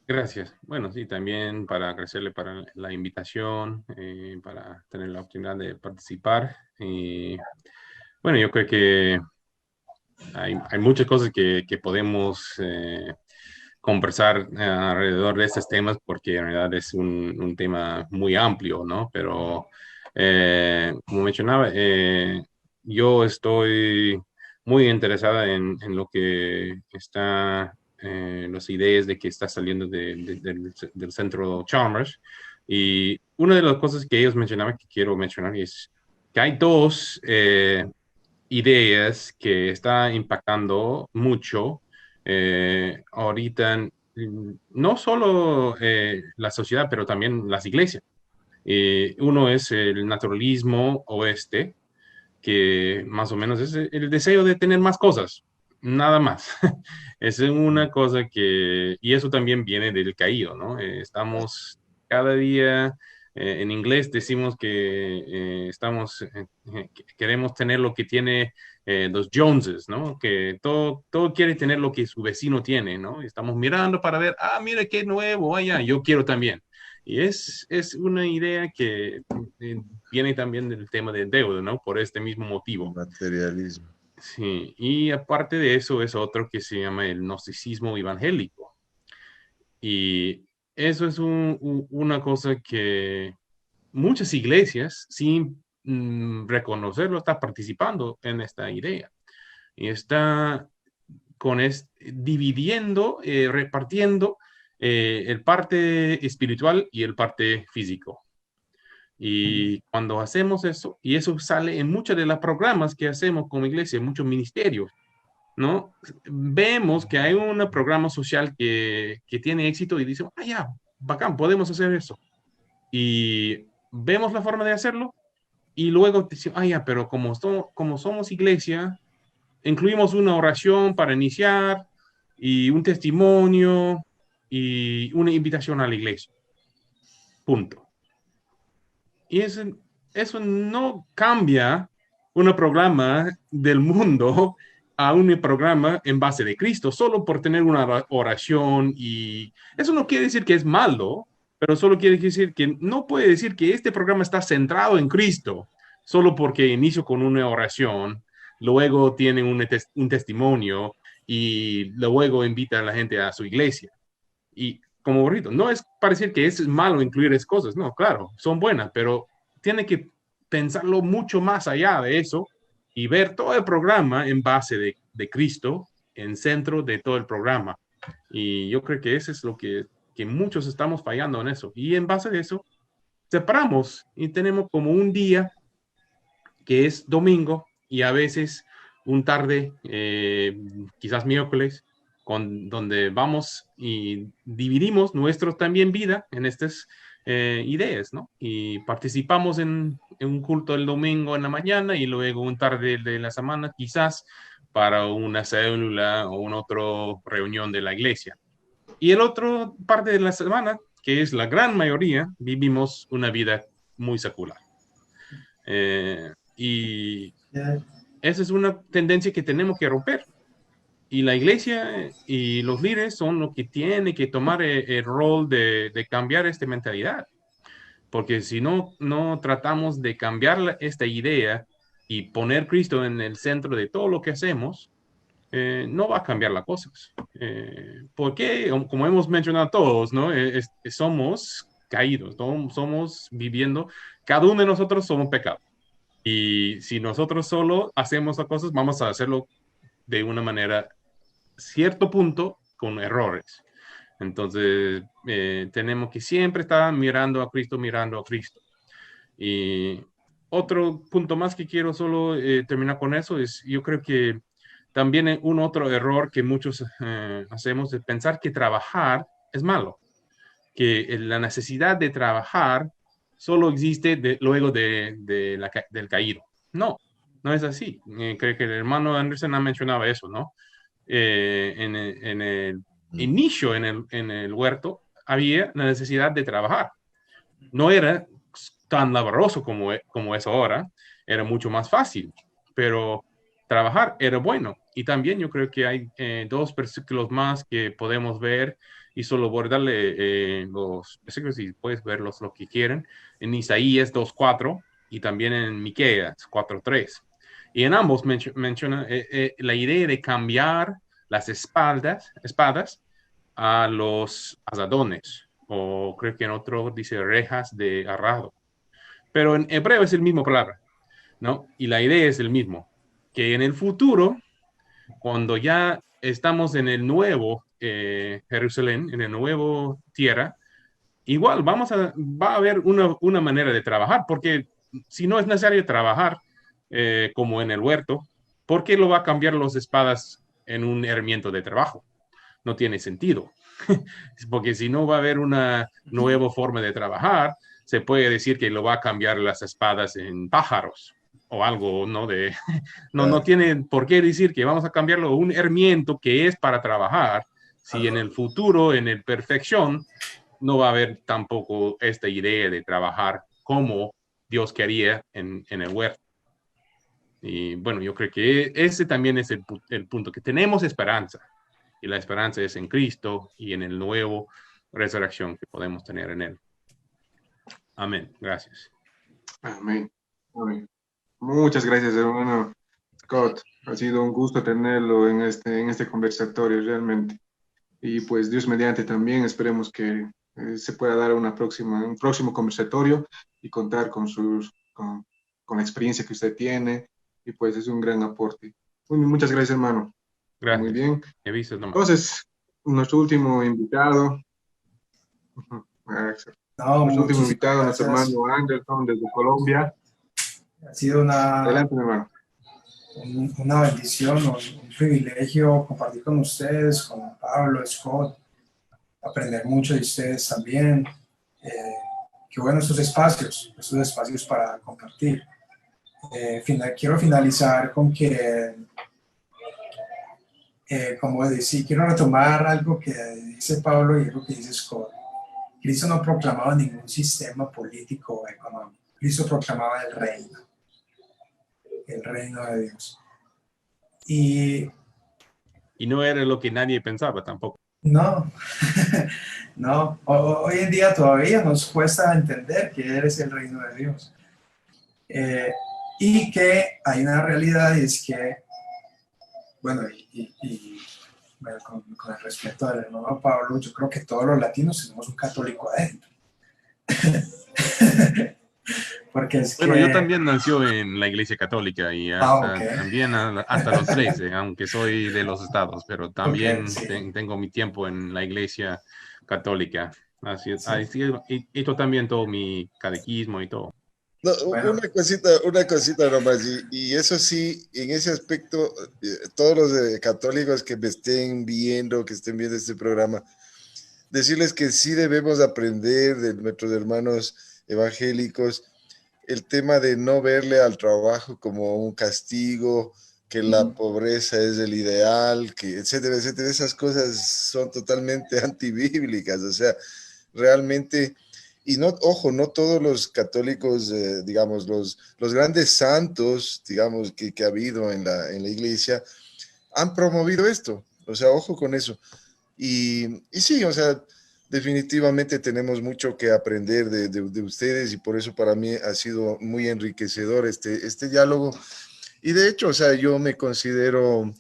Gracias. Bueno, sí, también para agradecerle para la invitación, para tener la oportunidad de participar. Y bueno, yo creo que hay muchas cosas que podemos conversar alrededor de estos temas, porque en realidad es un tema muy amplio, ¿no? Pero como mencionaba, yo estoy muy interesada en lo que está, las ideas de que está saliendo del centro Chalmers. Y una de las cosas que ellos mencionaban que quiero mencionar es que hay dos ideas que están impactando mucho ahorita, no solo la sociedad, pero también las iglesias. Uno es el naturalismo oeste, que más o menos es el deseo de tener más cosas, nada más. Es una cosa que, y eso también viene del caído, ¿no? Estamos cada día, en inglés decimos que queremos tener lo que tiene los Joneses, ¿no? Que todo quiere tener lo que su vecino tiene, ¿no? Estamos mirando para ver, mira qué nuevo, yo quiero también. Y es una idea que viene también del tema de deuda, ¿no? Por este mismo motivo. Materialismo. Sí, y aparte de eso es otro que se llama el gnosticismo evangélico. Y eso es una cosa que muchas iglesias, sin reconocerlo, están participando en esta idea. Y está dividiendo, repartiendo el parte espiritual y el parte físico. Y cuando hacemos eso, y eso sale en muchos de los programas que hacemos como iglesia, en muchos ministerios, ¿no? Vemos que hay un programa social que tiene éxito y dice, ya, bacán, podemos hacer eso. Y vemos la forma de hacerlo y luego decimos, ya, pero como somos iglesia, incluimos una oración para iniciar y un testimonio y una invitación a la iglesia. Punto. Y eso no cambia un programa del mundo a un programa en base de Cristo, solo por tener una oración. Y eso no quiere decir que es malo, pero solo quiere decir que no puede decir que este programa está centrado en Cristo, solo porque inicio con una oración, luego tiene un testimonio y luego invita a la gente a su iglesia. Y como burrito, no es parecer que es malo incluir esas cosas, no, claro, son buenas, pero tiene que pensarlo mucho más allá de eso y ver todo el programa en base de Cristo, en centro de todo el programa. Y yo creo que eso es lo que muchos estamos fallando en eso. Y en base de eso, separamos y tenemos como un día que es domingo y a veces un tarde, quizás miércoles, donde vamos y dividimos nuestra también vida en estas ideas, ¿no? Y participamos en un culto el domingo en la mañana y luego un tarde de la semana, quizás para una célula o una otra reunión de la iglesia. Y el otro parte de la semana, que es la gran mayoría, vivimos una vida muy secular. Y esa es una tendencia que tenemos que romper. Y la iglesia y los líderes son los que tienen que tomar el rol de cambiar esta mentalidad. Porque si no tratamos de cambiar esta idea y poner a Cristo en el centro de todo lo que hacemos, no va a cambiar las cosas. Porque, como hemos mencionado todos, ¿no? Somos caídos, somos viviendo, cada uno de nosotros somos pecados. Y si nosotros solo hacemos las cosas, vamos a hacerlo de una manera, cierto punto, con errores. Entonces, tenemos que siempre estar mirando a Cristo, mirando a Cristo. Y otro punto más que quiero solo terminar con eso es, yo creo que también un otro error que muchos hacemos es pensar que trabajar es malo, que la necesidad de trabajar solo existe luego del caído. No, no es así. Creo que el hermano Anderson ha mencionado eso, ¿no? En el inicio, en el huerto, había la necesidad de trabajar. No era tan laborioso como es ahora, era mucho más fácil, pero trabajar era bueno. Y también yo creo que hay dos versículos más que podemos ver y solo voy a darle los versículos y puedes verlos lo que quieren, en Isaías 2:4 y también en Miqueas 4:3. Y en ambos menciona la idea de cambiar las espadas a los asadones, o creo que en otro dice rejas de arado. Pero en hebreo es el mismo palabra, ¿no? Y la idea es el mismo, que en el futuro, cuando ya estamos en el nuevo Jerusalén, en el nuevo tierra, igual va a haber una manera de trabajar, porque si no es necesario trabajar como en el huerto, ¿por qué lo va a cambiar las espadas en un herramienta de trabajo? No tiene sentido, porque si no va a haber una nueva forma de trabajar, se puede decir que lo va a cambiar las espadas en pájaros o algo, ¿no? No tiene por qué decir que vamos a cambiarlo a un herramienta que es para trabajar, si en el futuro, en el perfección, no va a haber tampoco esta idea de trabajar como Dios quería en el huerto. Y bueno, yo creo que ese también es el punto, que tenemos esperanza. Y la esperanza es en Cristo y en el nuevo resurrección que podemos tener en Él. Amén. Gracias. Amén. Amén. Muchas gracias, hermano Scott. Ha sido un gusto tenerlo en este conversatorio, realmente. Y pues Dios mediante también, esperemos que se pueda dar un próximo conversatorio y contar con la experiencia que usted tiene. Y pues es un gran aporte. Muchas gracias, hermano. Gracias. Muy bien. He visto nomás. Entonces, nuestro último invitado. Nuestro último invitado, nuestro hermano Anderson desde Colombia. Ha sido Adelante, mi hermano. Una bendición, un privilegio compartir con ustedes, con Pablo, Scott, aprender mucho de ustedes también. Qué bueno estos espacios para compartir. Quiero finalizar con que, como decía, quiero retomar algo que dice Pablo y algo que dice Scott. Cristo no proclamaba ningún sistema político o económico. Cristo proclamaba el reino de Dios. Y no era lo que nadie pensaba tampoco. No, no. Hoy en día todavía nos cuesta entender que eres el reino de Dios. Y que hay una realidad y es que, bueno, bueno, con el respeto del hermano Pablo, yo creo que todos los latinos tenemos un católico adentro. Porque es bueno, que... yo también nació en la Iglesia Católica y también hasta los 13, aunque soy de los estados, pero también tengo mi tiempo en la Iglesia Católica. Así he hecho también todo mi catequismo y todo. No, bueno. Una cosita nomás, y eso sí, en ese aspecto, todos los católicos que me estén viendo, que estén viendo este programa, decirles que sí debemos aprender de nuestros hermanos evangélicos el tema de no verle al trabajo como un castigo, que la pobreza es el ideal, que etcétera, etcétera. Esas cosas son totalmente antibíblicas, o sea, realmente, y no, ojo, no todos los católicos, digamos, los grandes santos, digamos, que ha habido en la iglesia, han promovido esto, o sea, ojo con eso. Y sí, o sea, definitivamente tenemos mucho que aprender de ustedes y por eso para mí ha sido muy enriquecedor este diálogo. Y de hecho, o sea, yo me considero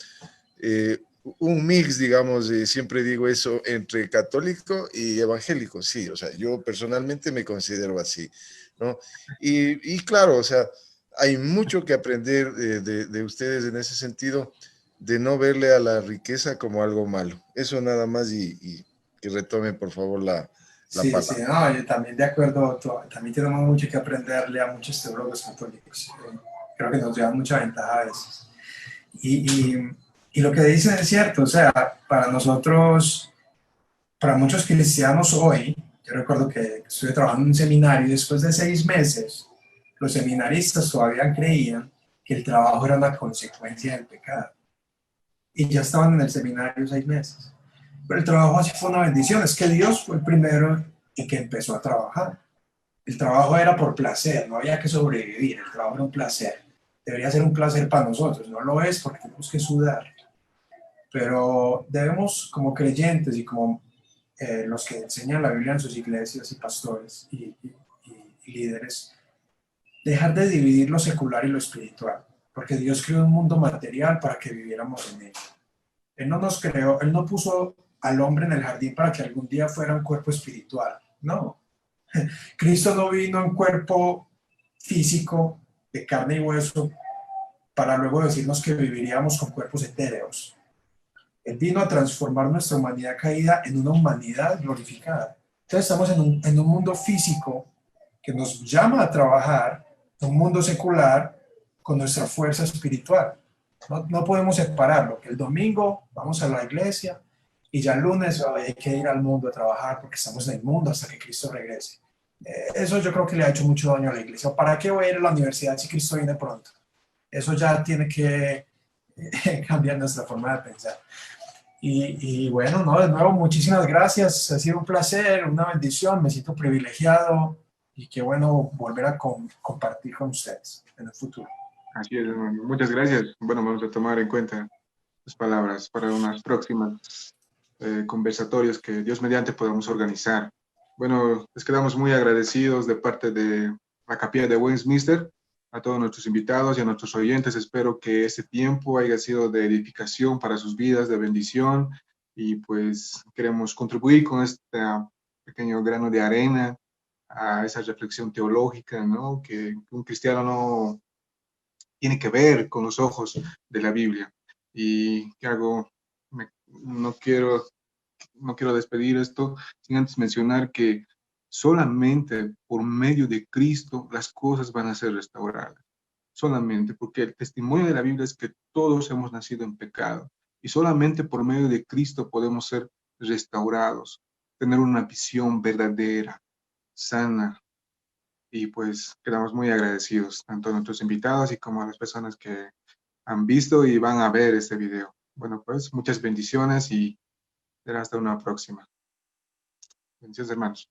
un mix, digamos, siempre digo eso, entre católico y evangélico, sí, o sea, yo personalmente me considero así, ¿no? Y claro, o sea, hay mucho que aprender de ustedes en ese sentido, de no verle a la riqueza como algo malo. Eso nada más y que retomen, por favor, la Sí, sí, palabra. no, yo también de acuerdo, también tenemos mucho que aprenderle a muchos teólogos católicos. Creo que nos llevan mucha ventaja a veces. Y lo que dicen es cierto, o sea, para nosotros, para muchos cristianos hoy, yo recuerdo que estuve trabajando en un seminario y después de 6 meses, los seminaristas todavía creían que el trabajo era una consecuencia del pecado. Y ya estaban en el seminario 6 meses. Pero el trabajo así fue una bendición, es que Dios fue el primero en que empezó a trabajar. El trabajo era por placer, no había que sobrevivir, el trabajo era un placer. Debería ser un placer para nosotros, no lo es porque tenemos que sudar. Pero debemos, como creyentes y como los que enseñan la Biblia en sus iglesias y pastores y líderes, dejar de dividir lo secular y lo espiritual, porque Dios creó un mundo material para que viviéramos en él. Él no nos creó, Él no puso al hombre en el jardín para que algún día fuera un cuerpo espiritual, no. Cristo no vino en cuerpo físico de carne y hueso para luego decirnos que viviríamos con cuerpos etéreos. Él vino a transformar nuestra humanidad caída en una humanidad glorificada. Entonces estamos en un mundo físico que nos llama a trabajar, un mundo secular con nuestra fuerza espiritual. No podemos separarlo, que el domingo vamos a la iglesia y ya el lunes hay que ir al mundo a trabajar porque estamos en el mundo hasta que Cristo regrese. Eso yo creo que le ha hecho mucho daño a la iglesia. ¿Para qué voy a ir a la universidad si Cristo viene pronto? Eso ya tiene que cambiar nuestra forma de pensar. Y bueno, no, de nuevo, muchísimas gracias. Ha sido un placer, una bendición. Me siento privilegiado y qué bueno volver a compartir con ustedes en el futuro. Así es, hermano. Muchas gracias. Bueno, vamos a tomar en cuenta tus palabras para unas próximas conversatorios que Dios mediante podamos organizar. Bueno, les quedamos muy agradecidos de parte de la Capilla de Westminster, a todos nuestros invitados y a nuestros oyentes. Espero que este tiempo haya sido de edificación para sus vidas, de bendición, y pues queremos contribuir con este pequeño grano de arena a esa reflexión teológica, ¿no? Que un cristiano no tiene que ver con los ojos de la Biblia. Y que hago, no quiero despedir esto sin antes mencionar que solamente por medio de Cristo las cosas van a ser restauradas. Solamente porque el testimonio de la Biblia es que todos hemos nacido en pecado y solamente por medio de Cristo podemos ser restaurados, tener una visión verdadera, sana. Y pues quedamos muy agradecidos tanto a nuestros invitados y como a las personas que han visto y van a ver este video. Bueno, pues muchas bendiciones y será hasta una próxima. Bendiciones, hermanos.